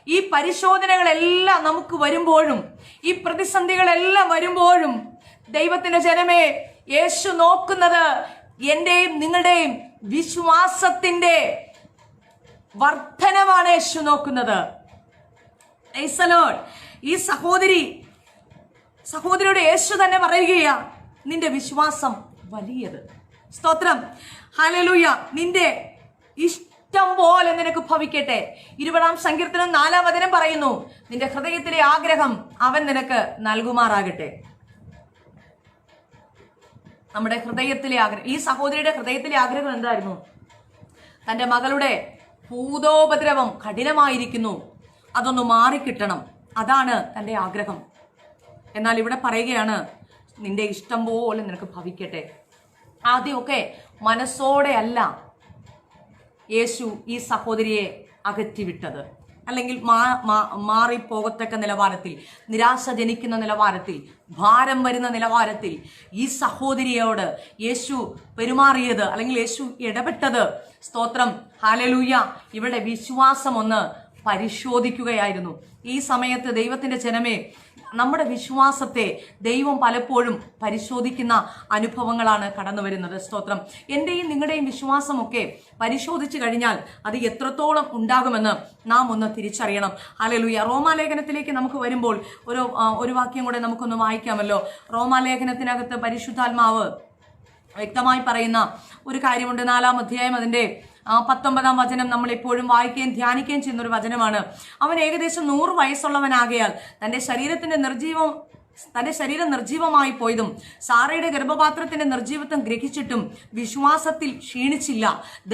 ഈ പരിശോധനകളെല്ലാം നമുക്ക് വരുമ്പോഴും, ഈ പ്രതിസന്ധികളെല്ലാം വരുമ്പോഴും, ദൈവത്തിന്റെ ജനമേ, യേശു നോക്കുന്നത് എന്റെയും നിങ്ങളുടെയും വിശ്വാസത്തിന്റെ വർധനവാണ് യേശു നോക്കുന്നത്. ഈ സഹോദരിയോട് യേശു തന്നെ പറയുകയാ, നിന്റെ വിശ്വാസം വലിയത്. സ്തോത്രം. ഹല്ലേലൂയ. നിന്റെ ഇഷ്ടം പോലെ നിനക്ക് ഭവിക്കട്ടെ. 20-ാം സങ്കീർത്തനം 4-ാം വചനം പറയുന്നു, നിന്റെ ഹൃദയത്തിലെ ആഗ്രഹം അവൻ നിനക്ക് നൽകുമാറാകട്ടെ. നമ്മുടെ ഹൃദയത്തിലെ ആഗ്രഹം, ഈ സഹോദരിയുടെ ഹൃദയത്തിലെ ആഗ്രഹം എന്തായിരുന്നു? തന്റെ മകളുടെ ഭൂതോപദ്രവം കഠിനമായിരിക്കുന്നു, അതൊന്ന് മാറിക്കിട്ടണം, അതാണ് തന്റെ ആഗ്രഹം. എന്നാൽ ഇവിടെ പറയുകയാണ്, നിന്റെ ഇഷ്ടം പോലെ നിനക്ക് ഭവിക്കട്ടെ. ആദ്യമൊക്കെ മനസ്സോടെ അല്ല യേശു ഈ സഹോദരിയെ അകറ്റിവിട്ടത്, അല്ലെങ്കിൽ മാറിപ്പോകത്തക്ക നിലവാരത്തിൽ, നിരാശ ജനിക്കുന്ന നിലവാരത്തിൽ, ഭാരം വരുന്ന നിലവാരത്തിൽ ഈ സഹോദരിയോട് യേശു പെരുമാറിയത്, അല്ലെങ്കിൽ യേശു ഇടപെട്ടത്, സ്തോത്രം, ഹല്ലേലൂയ, ഇവിടെ വിശ്വാസം ഒന്ന് പരിശോധിക്കുകയായിരുന്നു. ഈ സമയത്ത് ദൈവത്തിന്റെ ജനമേ, നമ്മുടെ വിശ്വാസത്തെ ദൈവം പലപ്പോഴും പരിശോധിക്കുന്ന അനുഭവങ്ങളാണ് കടന്നു വരുന്നത്. സ്തോത്രം. എന്റെയും നിങ്ങളുടെയും വിശ്വാസമൊക്കെ പരിശോധിച്ചു കഴിഞ്ഞാൽ അത് എത്രത്തോളം ഉണ്ടാകുമെന്ന് നാം ഒന്ന് തിരിച്ചറിയണം. ഹല്ലേലൂയ. റോമാലേഖനത്തിലേക്ക് നമുക്ക് വരുമ്പോൾ ഒരു വാക്യം കൂടെ നമുക്കൊന്ന് വായിക്കാമല്ലോ. റോമാലേഖനത്തിനകത്ത് പരിശുദ്ധാത്മാവ് വ്യക്തമായി പറയുന്ന ഒരു കാര്യമുണ്ട്. 4-ാം അധ്യായം അതിന്റെ 19-ാം വചനം നമ്മൾ എപ്പോഴും വായിക്കുകയും ധ്യാനിക്കുകയും ചെയ്യുന്ന ഒരു വചനമാണ്. അവൻ ഏകദേശം 100 വയസ്സുള്ളവനാകയാൽ തന്റെ ശരീരം നിർജീവമായി പോയതും സാറയുടെ ഗർഭപാത്രത്തിന്റെ നിർജീവത്വം ഗ്രഹിച്ചിട്ടും വിശ്വാസത്തിൽ ക്ഷീണിച്ചില്ല.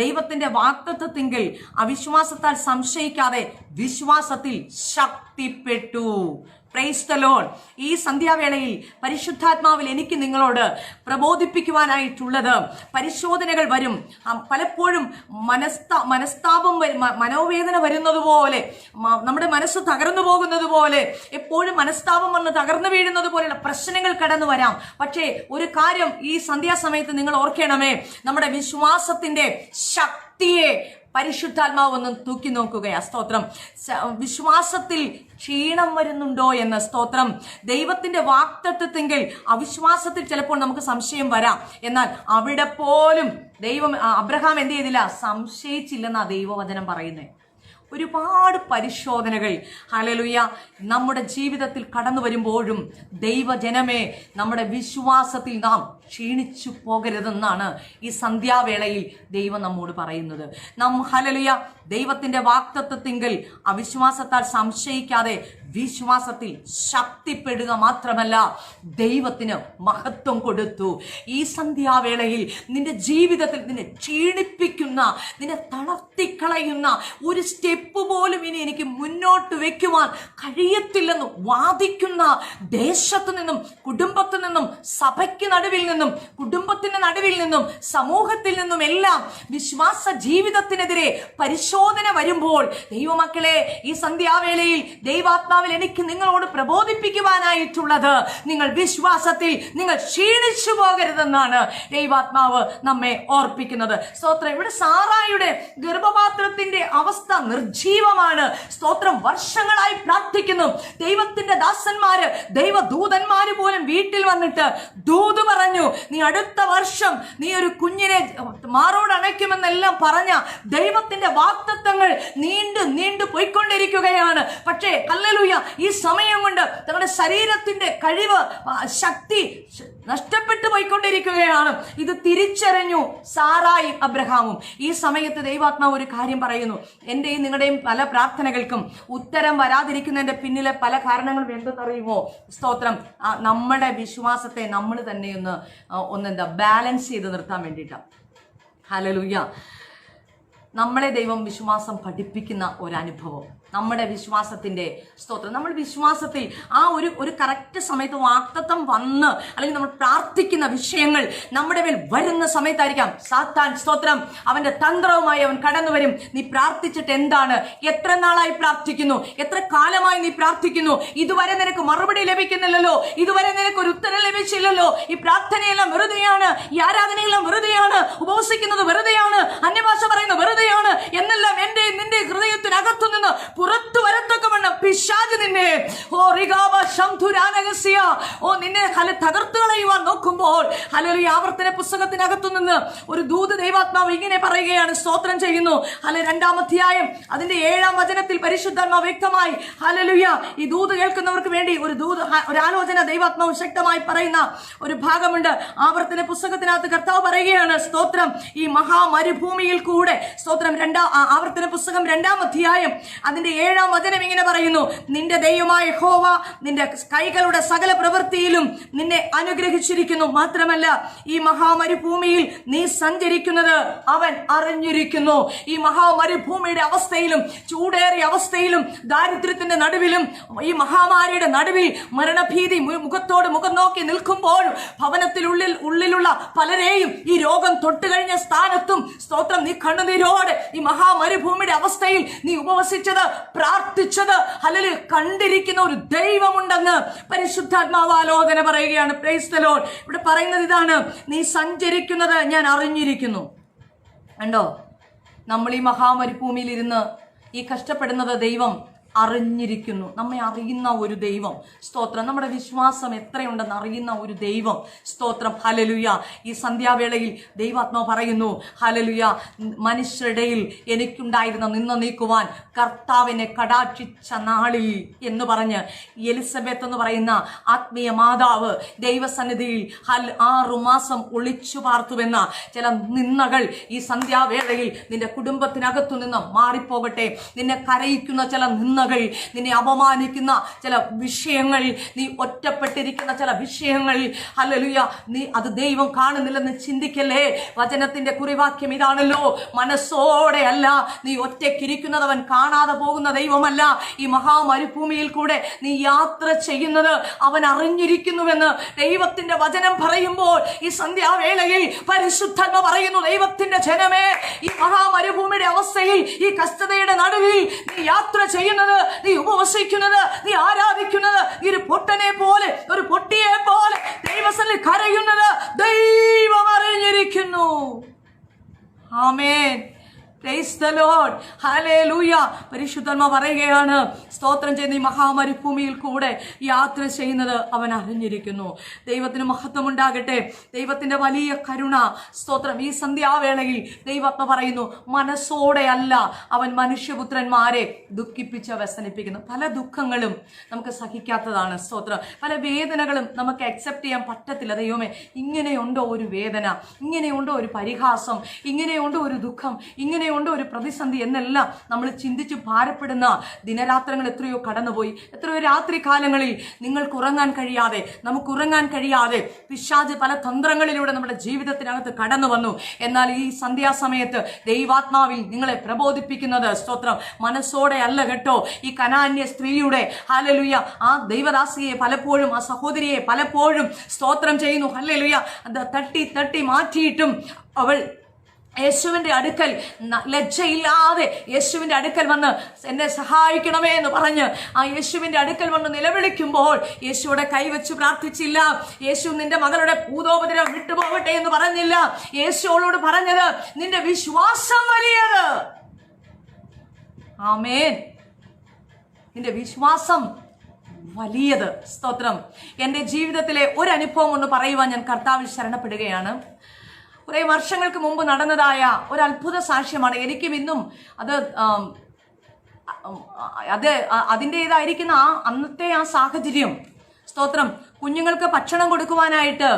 ദൈവത്തിന്റെ വാഗ്ദത്തത്തിങ്കൽ അവിശ്വാസത്താൽ സംശയിക്കാതെ വിശ്വാസത്തിൽ ശക്തിപ്പെട്ടു. Price the Lord. ഈ സന്ധ്യാവേളയിൽ പരിശുദ്ധാത്മാവിൽ എനിക്ക് നിങ്ങളോട് പ്രബോധിപ്പിക്കുവാനായിട്ടുള്ളത്, പരിശോധനകൾ വരും, പലപ്പോഴും മനസ്താപം വരും, മനോവേദന വരുന്നത് പോലെ, നമ്മുടെ മനസ്സ് തകർന്നു പോകുന്നത് പോലെ, എപ്പോഴും മനസ്താപം വന്ന് തകർന്നു വീഴുന്നത് പോലെയുള്ള പ്രശ്നങ്ങൾ കടന്നു വരാം. പക്ഷേ ഒരു കാര്യം ഈ സന്ധ്യാസമയത്ത് നിങ്ങൾ ഓർക്കണമേ, നമ്മുടെ വിശ്വാസത്തിന്റെ ശക്തിയെ പരിശുദ്ധാത്മാവ് ഒന്ന് തൂക്കി നോക്കുകയാ. സ്തോത്രം. വിശ്വാസത്തിൽ ക്ഷീണം വരുന്നുണ്ടോ എന്ന്. സ്തോത്രം. ദൈവത്തിന്റെ വാഗ്ദത്തത്തിങ്കിൽ അവിശ്വാസത്തിൽ ചിലപ്പോൾ നമുക്ക് സംശയം വരാം. എന്നാൽ അവിടെ പോലും അബ്രഹാം എന്ത് ചെയ്തില്ല? സംശയിച്ചില്ലെന്നാ ദൈവവചനം പറയുന്നത്. ഒരുപാട് പരിശോധനകൾ ഹല്ലേലൂയ നമ്മുടെ ജീവിതത്തിൽ കടന്നു വരുമ്പോഴും ദൈവജനമേ, നമ്മുടെ വിശ്വാസത്തിൽ നാം ക്ഷീണിച്ചു പോകരുതെന്നാണ് ഈ സന്ധ്യാവേളയിൽ ദൈവം നമ്മോട് പറയുന്നത്. ഹല്ലേലൂയ, ദൈവത്തിന്റെ വാഗ്ദത്തത്തിങ്കൽ അവിശ്വാസത്താൽ സംശയിക്കാതെ വിശ്വാസത്തിൽ ശക്തിപ്പെടുക മാത്രമല്ല, ദൈവത്തിന് മഹത്വം കൊടുത്തു. ഈ സന്ധ്യാവേളയിൽ നിന്റെ ജീവിതത്തിൽ നിന്നെ ക്ഷീണിപ്പിക്കുന്ന, നിന്നെ തളർത്തിക്കളയുന്ന ഒരു സ്റ്റെപ്പ് പോലും ഇനി എനിക്ക് മുന്നോട്ട് വെക്കുവാൻ കഴിയത്തില്ലെന്ന് വാദിക്കുന്ന ദേശത്തു നിന്നും, കുടുംബത്തിൽ നിന്നും, സഭയ്ക്ക് നടുവിൽ നിന്നും, കുടുംബത്തിന്റെ നടുവിൽ നിന്നും, സമൂഹത്തിൽ നിന്നും എല്ലാം വിശ്വാസ ജീവിതത്തിനെതിരെ പരിശോധന വരുമ്പോൾ, ദൈവമക്കളെ, ഈ സന്ധ്യാവേളയിൽ ദൈവാത്മാവിൽ എനിക്ക് നിങ്ങളോട് പ്രബോധിപ്പിക്കുവാനായിട്ടുള്ളത്, നിങ്ങൾ വിശ്വാസത്തിൽ നിങ്ങൾ ക്ഷീണിച്ചു പോകരുതെന്നാണ് ദൈവാത്മാവ് നമ്മെ ഓർപ്പിക്കുന്നത്. സ്തോത്രം. ഇവിടെ സാറായുടെ ഗർഭപാത്രത്തിന്റെ അവസ്ഥ നിർജീവമാണ്. സ്തോത്രം. വർഷങ്ങളായി പ്രാർത്ഥിക്കുന്നു. ദൈവത്തിന്റെ ദാസന്മാര്, ദൈവദൂതന്മാര് പോലും വീട്ടിൽ വന്നിട്ട് ദൂത് പറഞ്ഞു, നീ അടുത്ത വർഷം നീ ഒരു കുഞ്ഞിനെ മാറോട് അണയ്ക്കുമെന്നെല്ലാം പറഞ്ഞ ദൈവത്തിന്റെ വാഗ്ദത്തങ്ങൾ നീണ്ടു പോയിക്കൊണ്ടിരിക്കുകയാണ്. പക്ഷേ ഹല്ലേലൂയ, ഈ സമയം കൊണ്ട് തങ്ങളുടെ ശരീരത്തിന്റെ കഴിവ്, ശക്തി നഷ്ടപ്പെട്ടു പോയിക്കൊണ്ടിരിക്കുകയാണ്. ഇത് തിരിച്ചറിഞ്ഞു സാറായും അബ്രഹാമും. ഈ സമയത്ത് ദൈവാത്മാവ് ഒരു കാര്യം പറയുന്നു. എന്റെയും നിങ്ങളുടെയും പല പ്രാർത്ഥനകൾക്കും ഉത്തരം വരാതിരിക്കുന്നതിന്റെ പിന്നിലെ പല കാരണങ്ങളും എന്തെന്നറിയുമോ? സ്തോത്രം. നമ്മുടെ വിശ്വാസത്തെ നമ്മൾ തന്നെ ഒന്ന് ബാലൻസ് ചെയ്ത് നിർത്താൻ വേണ്ടിയിട്ടാണ്. ഹല്ലേലൂയ. നമ്മളെ ദൈവം വിശ്വാസം പഠിപ്പിക്കുന്ന ഒരനുഭവം, നമ്മുടെ വിശ്വാസത്തിന്റെ സ്തോത്രം. നമ്മൾ വിശ്വാസത്തിൽ ആ ഒരു കറക്റ്റ് സമയത്ത് വാഗ്ദത്തം വന്ന്, അല്ലെങ്കിൽ നമ്മൾ പ്രാർത്ഥിക്കുന്ന വിഷയങ്ങൾ നമ്മുടെ മേൽ വരുന്ന സമയത്തായിരിക്കാം സാത്താൻ, സ്തോത്രം, അവന്റെ തന്ത്രവുമായി അവൻ കടന്നു വരും. നീ പ്രാർത്ഥിച്ചിട്ട് എന്താണ്? എത്ര നാളായി പ്രാർത്ഥിക്കുന്നു? എത്ര കാലമായി നീ പ്രാർത്ഥിക്കുന്നു? ഇതുവരെ നിനക്ക് മറുപടി ലഭിക്കുന്നില്ലല്ലോ, ഇതുവരെ നിനക്ക് ഒരു ഉത്തരം ലഭിച്ചില്ലല്ലോ, ഈ പ്രാർത്ഥനയെല്ലാം വെറുതെയാണ്, ഈ ആരാധനയെല്ലാം വെറുതെയാണ്, ഉപവസിക്കുന്നത് വെറുതെയാണ്, അന്യഭാഷ പറയുന്നത് വെറുതെയാണ് എന്നെല്ലാം എന്റെ നിന്റെ ഹൃദയത്തിനകത്തു നിന്ന് പുറത്തു വരത്തക്കവണ്ണം പിശാച് നിന്നെ നിന്നെ തകർത്തു കളയുവാൻ നോക്കുമ്പോൾ, ഹല്ലേലൂയ, ആവർത്തന പുസ്തകത്തിനകത്തു നിന്ന് ഒരു ദൂത് ദൈവാത്മാവ് ഇങ്ങനെ പറയുകയാണ്. സ്തോത്രം ചെയ്യുന്നു. ഹല്ലേലൂയ, 2-ാം അധ്യായം അതിന്റെ 7-ാം വചനത്തിൽ പരിശുദ്ധാത്മാവ് വ്യക്തമായി, ഹല്ലേലൂയ, ഈ ദൂത് കേൾക്കുന്നവർക്ക് വേണ്ടി ഒരു ആലോചന ദൈവാത്മാവ് ശക്തമായി പറയുന്ന ഒരു ഭാഗമുണ്ട്. ആവർത്തന പുസ്തകത്തിനകത്ത് കർത്താവ് പറയുകയാണ്, സ്തോത്രം, ഈ മഹാമരുഭൂമിയിൽ കൂടെ, സ്തോത്രം, ആവർത്തന പുസ്തകം 2-ാം അധ്യായം അതിന്റെ 7-ാം വചനം ഇങ്ങനെ പറയുന്നു, നിന്റെ ദൈവമായ യഹോവ നിന്റെ കൈകളുടെ സകല പ്രവൃത്തിയിലും നിന്നെ അനുഗ്രഹിച്ചിരിക്കുന്നു. മാത്രമല്ല, ഈ മഹാമരുഭൂമിയിൽ നീ സഞ്ചരിക്കുന്നത് അവൻ അറിഞ്ഞിരിക്കുന്നു. ഈ മഹാമരുഭൂമിയുടെ അവസ്ഥയിലും, ചൂടേറിയ അവസ്ഥയിലും, ദാരിദ്ര്യത്തിന്റെ നടുവിലും, ഈ മഹാമാരിയുടെ നടുവിൽ മരണഭീതി മുഖത്തോട് മുഖം നോക്കി നിൽക്കുമ്പോഴും, ഭവനത്തിനുള്ളിലുള്ള പലരെയും ഈ രോഗം തൊട്ടുകഴിഞ്ഞ സ്ഥാനത്തും, സ്തോത്രം, നീ കണ്ണുനീരോടെ ഈ മഹാമരുഭൂമിയുടെ അവസ്ഥയിൽ നീ ഉപവസിച്ചത്, പ്രാർത്ഥിച്ചത്, ഹല്ലേലൂയ, കണ്ടിരിക്കുന്ന ഒരു ദൈവമുണ്ടെന്ന് പരിശുദ്ധാത്മാവ് ആലോചന പറയുകയാണ്. Price the Lord. ഇവിടെ പറയുന്നത് ഇതാണ്, നീ സഞ്ചരിക്കുന്നത് ഞാൻ അറിഞ്ഞിരിക്കുന്നു. കണ്ടോ, നമ്മൾ ഈ മഹാമരുഭൂമിയിൽ ഇരുന്ന് ഈ കഷ്ടപ്പെടുന്നത് ദൈവം അറിഞ്ഞിരിക്കുന്നു. നമ്മെ അറിയുന്ന ഒരു ദൈവം, സ്തോത്രം. നമ്മുടെ വിശ്വാസം എത്രയുണ്ടെന്ന് അറിയുന്ന ഒരു ദൈവം, സ്തോത്രം. ഹല്ലേലൂയ. ഈ സന്ധ്യാവേളയിൽ ദൈവാത്മാവ് പറയുന്നു, ഹല്ലേലൂയ, മനുഷ്യരുടെയിൽ എനിക്കുണ്ടായിരുന്ന നിന്ന നീക്കുവാൻ കർത്താവിനെ കടാക്ഷിച്ച നാളിൽ എന്ന് പറഞ്ഞ് എലിസബത്ത് എന്ന് പറയുന്ന ആത്മീയ മാതാവ് ദൈവസന്നിധിയിൽ 6 മാസം ഒളിച്ചു പാർത്തുവെന്ന ചില നിന്ദകൾ ഈ സന്ധ്യാവേളയിൽ നിന്റെ കുടുംബത്തിനകത്തു നിന്ന് മാറിപ്പോകട്ടെ. നിന്നെ കരയിക്കുന്ന ചില നിന്നെ അപമാനിക്കുന്ന ചില വിഷയങ്ങൾ, നീ ഒറ്റപ്പെട്ടിരിക്കുന്ന ചില വിഷയങ്ങൾ, ഹല്ലേലൂയ, നീ അത് ദൈവം കാണുന്നില്ലെന്ന് ചിന്തിക്കല്ലേ. വചനത്തിന്റെ കുറിവാക്യം ഇതാണല്ലോ, മനസ്സോടെ അല്ല നീ ഒറ്റയ്ക്കിരിക്കുന്നത് അവൻ കാണാതെ പോകുന്ന ദൈവമല്ല. ഈ മഹാമരുഭൂമിയിൽ കൂടെ നീ യാത്ര ചെയ്യുന്നത് അവൻ അറിഞ്ഞിരിക്കുന്നുവെന്ന് ദൈവത്തിന്റെ വചനം പറയുമ്പോൾ, ഈ സന്ധ്യാവേളയിൽ പരിശുദ്ധാത്മ പറയുന്നു, ദൈവത്തിന്റെ ജനമേ, ഈ മഹാമരുഭൂമിയുടെ അവസ്ഥയിൽ, ഈ കഷ്ടതയുടെ നടുവിൽ നീ യാത്ര ചെയ്യുന്നത്, നീ ഉപവസിക്കുന്നത്, നീ ആരാധിക്കുന്നത്, നീ ഒരു പൊട്ടനെ പോലെ, ഒരു പൊട്ടിയെ പോലെ ദൈവസന്നിധിയിൽ കരയുന്നത് ദൈവം അറിഞ്ഞിരിക്കുന്നു. ആമേൻ. Praise the lord. ഹല്ലേലൂയ. പരിശുദ്ധാത്മാവ് പറയുകയാണ്, സ്തോത്രം ചെയ്യുന്ന ഈ മഹാമരുഭൂമിയിൽ കൂടെ യാത്ര ചെയ്യുന്നത് അവൻ അറിഞ്ഞിരിക്കുന്നു. ദൈവത്തിന് മഹത്വം ഉണ്ടാകട്ടെ. ദൈവത്തിന്റെ വലിയ കരുണ സ്തോത്രം ഈ സന്ധ്യാവേളയിൽ ദൈവാത്മ പറയുന്നു, മനസ്സോടെ അല്ല അവൻ മനുഷ്യപുത്രന്മാരെ ദുഃഖിപ്പിച്ച് വ്യസനിപ്പിക്കുന്നു. പല ദുഃഖങ്ങളും നമുക്ക് സഹിക്കാത്തതാണ്. സ്തോത്രം. പല വേദനകളും നമുക്ക് അക്സെപ്റ്റ് ചെയ്യാൻ പറ്റത്തില്ല. ദൈവമേ, ഇങ്ങനെയുണ്ടോ ഒരു വേദന, ഇങ്ങനെയുണ്ടോ ഒരു പരിഹാസം, ഇങ്ങനെയുണ്ടോ ഒരു ദുഃഖം, ഇങ്ങനെയുണ്ടോ ഒരു പ്രതിസന്ധി എന്നെല്ലാം നമ്മൾ ചിന്തിച്ച് ഭാരപ്പെടുന്ന ദിനരാത്രങ്ങൾ എത്രയോ കടന്നുപോയി. എത്രയോ രാത്രി കാലങ്ങളിൽ നിങ്ങൾക്ക് ഉറങ്ങാൻ കഴിയാതെ, നമുക്ക് ഉറങ്ങാൻ കഴിയാതെ പിശാച് പല തന്ത്രങ്ങളിലൂടെ നമ്മുടെ ജീവിതത്തിനകത്ത് കടന്നു വന്നു. എന്നാൽ ഈ സന്ധ്യാസമയത്ത് ദൈവാത്മാവിൽ നിങ്ങളെ പ്രബോധിപ്പിക്കുന്നത് സ്തോത്രം, മനസ്സോടെ അല്ല കേട്ടോ. ഈ കനാന്യ സ്ത്രീയുടെ ഹല്ലേലൂയ ആ ദൈവദാസിയെ പലപ്പോഴും, ആ സഹോദരിയെ പലപ്പോഴും സ്തോത്രം ചെയ്യുന്നു. ഹല്ലേലൂയ അത് തട്ടി തട്ടി മാറ്റിയിട്ടും അവൾ യേശുവിന്റെ അടുക്കൽ ലജ്ജയില്ലാതെ യേശുവിന്റെ അടുക്കൽ വന്ന് എന്നെ സഹായിക്കണമേ എന്ന് പറഞ്ഞ് ആ യേശുവിന്റെ അടുക്കൽ വന്ന് നിലവിളിക്കുമ്പോൾ യേശുവിടെ കൈവച്ച് പ്രാർത്ഥിച്ചില്ല. യേശു നിന്റെ മകളുടെ ഭൂതോപദ്രവം വിട്ടുപോകട്ടെ എന്ന് പറഞ്ഞില്ല. യേശുവോട് പറഞ്ഞത്, നിന്റെ വിശ്വാസം വലിയത്. ആമേൻ. നിന്റെ വിശ്വാസം വലിയത്. സ്തോത്രം. എൻ്റെ ജീവിതത്തിലെ ഒരു അനുഭവം ഒന്ന് പറയുവാൻ ഞാൻ കർത്താവിൽ ശരണപ്പെടുകയാണ്. കുറെ വർഷങ്ങൾക്ക് മുമ്പ് നടന്നതായ ഒരു അത്ഭുത സാക്ഷ്യമാണ്. എനിക്കും ഇന്നും അതിൻ്റെതായിരിക്കുന്ന അന്നത്തെ ആ സാഹചര്യം. സ്തോത്രം. കുഞ്ഞുങ്ങൾക്ക് ഭക്ഷണം കൊടുക്കുവാനായിട്ട്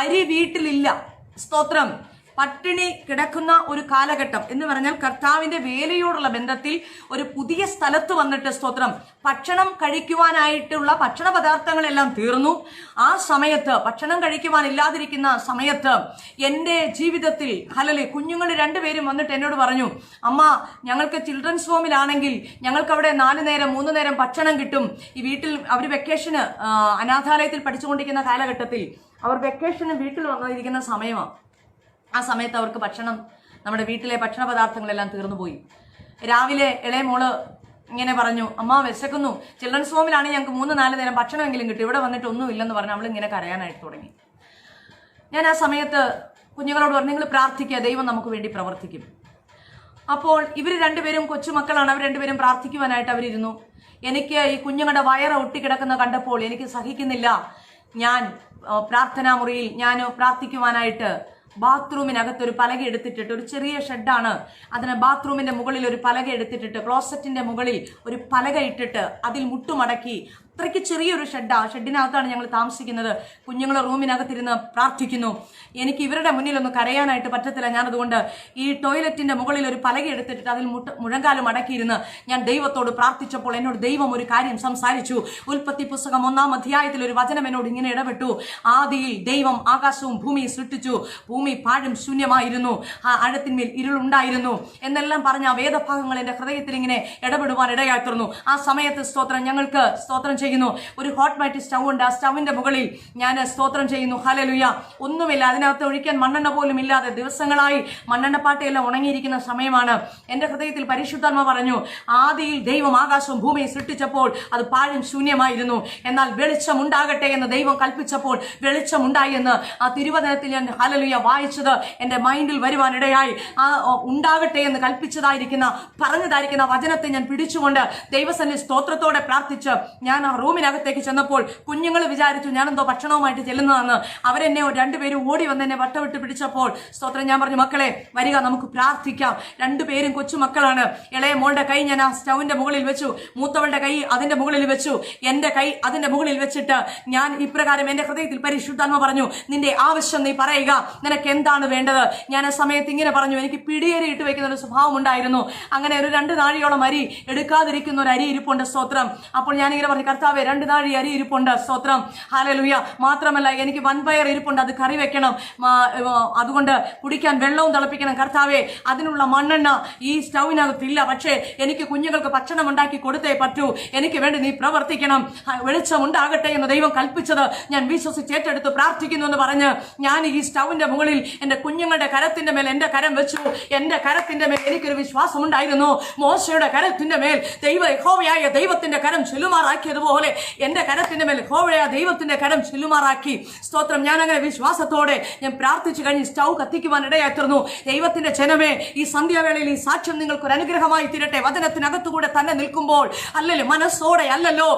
അരി വീട്ടിലില്ല. സ്തോത്രം. പട്ടിണി കിടക്കുന്ന ഒരു കാലഘട്ടം എന്ന് പറഞ്ഞാൽ കർത്താവിന്റെ വേലയോടുള്ള ബന്ധത്തിൽ ഒരു പുതിയ സ്ഥലത്ത് വന്നിട്ട് സ്തോത്രം ഭക്ഷണം കഴിക്കുവാനായിട്ടുള്ള ഭക്ഷണ പദാർത്ഥങ്ങളെല്ലാം തീർന്നു. ആ സമയത്ത് ഭക്ഷണം കഴിക്കുവാനില്ലാതിരിക്കുന്ന സമയത്ത് എൻ്റെ ജീവിതത്തിൽ കുഞ്ഞുങ്ങൾ രണ്ടുപേരും വന്നിട്ട് എന്നോട് പറഞ്ഞു, അമ്മ, ഞങ്ങൾക്ക് ചിൽഡ്രൻസ് ഹോമിലാണെങ്കിൽ ഞങ്ങൾക്ക് അവിടെ 4 നേരം 3 നേരം ഭക്ഷണം കിട്ടും. ഈ വീട്ടിൽ അവർ വെക്കേഷന് അനാഥാലയത്തിൽ പഠിച്ചുകൊണ്ടിരിക്കുന്ന കാലഘട്ടത്തിൽ അവർ വെക്കേഷന് വീട്ടിൽ വന്നിരിക്കുന്ന സമയമാണ്. ആ സമയത്ത് അവർക്ക് ഭക്ഷണം, നമ്മുടെ വീട്ടിലെ ഭക്ഷണ പദാർത്ഥങ്ങളെല്ലാം തീർന്നു പോയി. രാവിലെ ഇളയ മോള് ഇങ്ങനെ പറഞ്ഞു, അമ്മ വിശക്കുന്നു, ചിൽഡ്രൻസ് ഹോമിലാണ് ഞങ്ങൾക്ക് 3-4 നേരം ഭക്ഷണമെങ്കിലും കിട്ടും, ഇവിടെ വന്നിട്ട് ഒന്നും ഇല്ലെന്ന് പറഞ്ഞ് അവളിങ്ങനെ കരയാനായിട്ട് തുടങ്ങി. ഞാൻ ആ സമയത്ത് കുഞ്ഞുങ്ങളോട് പറഞ്ഞു, നിങ്ങൾ പ്രാർത്ഥിക്കുക, ദൈവം നമുക്ക് വേണ്ടി പ്രവർത്തിക്കും. അപ്പോൾ ഇവർ രണ്ടുപേരും കൊച്ചുമക്കളാണ്. അവർ രണ്ടുപേരും പ്രാർത്ഥിക്കുവാനായിട്ട് അവരിരുന്നു. എനിക്ക് ഈ കുഞ്ഞുങ്ങളുടെ വയറ് ഒട്ടിക്കിടക്കുന്ന കണ്ടപ്പോൾ എനിക്ക് സഹിക്കുന്നില്ല. ഞാൻ പ്രാർത്ഥനാ മുറിയിൽ ഞാൻ പ്രാർത്ഥിക്കുവാനായിട്ട് ബാത്റൂമിനകത്തൊരു പലക എടുത്തിട്ടിട്ട്, ഒരു ചെറിയ ഷെഡാണ്, അതിന് ബാത്റൂമിന്റെ മുകളിൽ ഒരു പലക എടുത്തിട്ടിട്ട്, ക്ലോസറ്റിന്റെ മുകളിൽ ഒരു പലക ഇട്ടിട്ട് അതിൽ മുട്ടുമടക്കി, അത്രയ്ക്ക് ചെറിയൊരു ഷെഡാണ്, ഷെഡിനകത്താണ് ഞങ്ങൾ താമസിക്കുന്നത്. കുഞ്ഞുങ്ങൾ റൂമിനകത്തിരുന്ന് പ്രാർത്ഥിക്കുന്നു. എനിക്ക് ഇവരുടെ മുന്നിലൊന്നും കരയാനായിട്ട് പറ്റത്തില്ല. ഞാനതുകൊണ്ട് ഈ ടോയ്ലറ്റിന്റെ മുകളിൽ ഒരു പലക എടുത്തിട്ട് അതിൽ മുഴങ്കാലം അടക്കിയിരുന്ന് ഞാൻ ദൈവത്തോട് പ്രാർത്ഥിച്ചപ്പോൾ എന്നോട് ദൈവം ഒരു കാര്യം സംസാരിച്ചു. ഉൽപ്പത്തി പുസ്തകം 1-ാം അധ്യായത്തിൽ ഒരു വചനം എന്നോട് ഇങ്ങനെ ഇടപെട്ടു. ആദിയിൽ ദൈവം ആകാശവും ഭൂമിയും സൃഷ്ടിച്ചു, ഭൂമി പാഴും ശൂന്യമായിരുന്നു, ആ ആഴത്തിന്മേൽ ഇരുളുണ്ടായിരുന്നു എന്നെല്ലാം പറഞ്ഞ ആ വേദഭാഗങ്ങൾ എൻ്റെ ഹൃദയത്തിൽ ഇങ്ങനെ ഇടപെടുവാൻ ഇടയായി തീർന്നു. ആ സമയത്ത് സ്തോത്രം, ഞങ്ങൾക്ക് സ്തോത്രം ചെയ്യുന്നു, ഒരു ഹോട്ട് മാറ്റ് സ്റ്റൗ ഉണ്ട്. ആ സ്റ്റൗവിന്റെ മുകളിൽ ഞാൻ സ്തോത്രം ചെയ്യുന്നു. ഹല്ലേലൂയ. ഒന്നുമില്ല, അതിനകത്ത് ഒഴിക്കാൻ മണ്ണെണ്ണ പോലും ഇല്ലാതെ ദിവസങ്ങളായി മണ്ണെണ്ണപ്പാട്ടയെല്ലാം ഉണങ്ങിയിരിക്കുന്ന സമയമാണ്. എൻ്റെ ഹൃദയത്തിൽ പരിശുദ്ധാത്മ പറഞ്ഞു, ആദിയിൽ ദൈവം ആകാശവും ഭൂമിയും സൃഷ്ടിച്ചപ്പോൾ അത് പാഴും ശൂന്യമായിരുന്നു, എന്നാൽ വെളിച്ചം ഉണ്ടാകട്ടെ എന്ന് ദൈവം കൽപ്പിച്ചപ്പോൾ വെളിച്ചമുണ്ടായി എന്ന് ആ തിരുവചനത്തിൽ ഞാൻ ഹല്ലേലൂയ വായിച്ചത് എൻ്റെ മൈൻഡിൽ വരുവാനിടയായി. ആ ഉണ്ടാകട്ടെ എന്ന് കൽപ്പിച്ചതായിരിക്കുന്ന പറഞ്ഞതായിരിക്കുന്ന വചനത്തെ ഞാൻ പിടിച്ചുകൊണ്ട് ദൈവസന്നിധി സ്തോത്രത്തോടെ പ്രാർത്ഥിച്ച് ഞാൻ ആ റൂമിനകത്തേക്ക് ചെന്നപ്പോൾ കുഞ്ഞുങ്ങൾ വിചാരിച്ചു ഞാനെന്തോ ഭക്ഷണവുമായിട്ട് ചെല്ലുന്നതെന്ന്. അവരെന്നെ രണ്ടുപേരും ഓടി വന്ന് എന്നെ വട്ടവിട്ട് പിടിച്ചപ്പോൾ സ്തോത്രം ഞാൻ പറഞ്ഞു, മക്കളെ വരിക, നമുക്ക് പ്രാർത്ഥിക്കാം. രണ്ടുപേരും കൊച്ചുമക്കളാണ്. ഇളയ മോളുടെ കൈ ഞാൻ ആ സ്റ്റൗവിന്റെ മുകളിൽ വെച്ചു, മൂത്തവളുടെ കൈ അതിന്റെ മുകളിൽ വെച്ചു, എന്റെ കൈ അതിന്റെ മുകളിൽ വെച്ചിട്ട് ഞാൻ ഇപ്രകാരം എന്റെ ഹൃദയത്തിൽ പരിശുദ്ധാത്മ പറഞ്ഞു, നിന്റെ ആവശ്യം നീ പറയുക, നിനക്ക് എന്താണ് വേണ്ടത്. ഞാൻ ആ സമയത്ത് ഇങ്ങനെ പറഞ്ഞു, എനിക്ക് പിടിയേറി ഇട്ട് വെക്കുന്ന ഒരു സ്വഭാവം ഉണ്ടായിരുന്നു. അങ്ങനെ ഒരു 2 നാഴിയോളം അരി എടുക്കാതിരിക്കുന്ന ഒരു അരി ഇരിപ്പുണ്ട്. സ്തോത്രം. അപ്പോൾ ഞാനിങ്ങനെ പറഞ്ഞു, കർത്താവേ 2 നാഴി അരി ഇരിപ്പുണ്ട്. സ്തോത്രം. ഹല്ലേലൂയ. മാത്രമല്ല എനിക്ക് വൻപയർ ഇരിപ്പുണ്ട്, അത് കറി വെക്കണം, അതുകൊണ്ട് കുടിക്കാൻ വെള്ളവും തിളപ്പിക്കണം. കർത്താവേ, അതിനുള്ള മണ്ണെണ്ണ ഈ സ്റ്റൗവിനകത്തില്ല, പക്ഷേ എനിക്ക് കുഞ്ഞുങ്ങൾക്ക് ഭക്ഷണം ഉണ്ടാക്കി കൊടുത്തേ പറ്റൂ, എനിക്ക് വേണ്ടി നീ പ്രവർത്തിക്കണം, വെളിച്ചം ഉണ്ടാകട്ടെ എന്ന് ദൈവം കൽപ്പിച്ചത് ഞാൻ വിശ്വസിച്ച് ഏറ്റെടുത്ത് പ്രാർത്ഥിക്കുന്നു എന്ന് പറഞ്ഞ് ഞാൻ ഈ സ്റ്റൗവിന്റെ മുകളിൽ എന്റെ കുഞ്ഞുങ്ങളുടെ കരത്തിന്റെ മേൽ എന്റെ കരം വെച്ചു. എന്റെ കരത്തിന്റെ മേൽ എനിക്കൊരു വിശ്വാസം ഉണ്ടായിരുന്നു. മോശയുടെ കരത്തിന്റെ മേൽ യഹോവയായ ദൈവത്തിന്റെ കരം ചെല്ലുമാറാക്കിയതുപോലെ പോലെ എൻ്റെ കരത്തിന്റെ മേൽ യഹോവയായ ദൈവത്തിന്റെ കരം ചെല്ലുമാറാക്കി. സ്തോത്രം. ഞാൻ അങ്ങനെ വിശ്വാസത്തോടെ ഞാൻ പ്രാർത്ഥിച്ചു കഴിഞ്ഞ് സ്റ്റൗ കത്തിക്കുവാൻ ഇടയായി തീർന്നു. ദൈവത്തിന്റെ ജനമേ, ഈ സന്ധ്യാവേളയിൽ ഈ സാക്ഷ്യം നിങ്ങൾക്കൊരു അനുഗ്രഹമായി തീരട്ടെ. വചനത്തിനകത്തുകൂടെ തന്നെ നിൽക്കുമ്പോൾ അല്ലല്ലോ, മനസ്സോടെ അല്ലല്ലോ.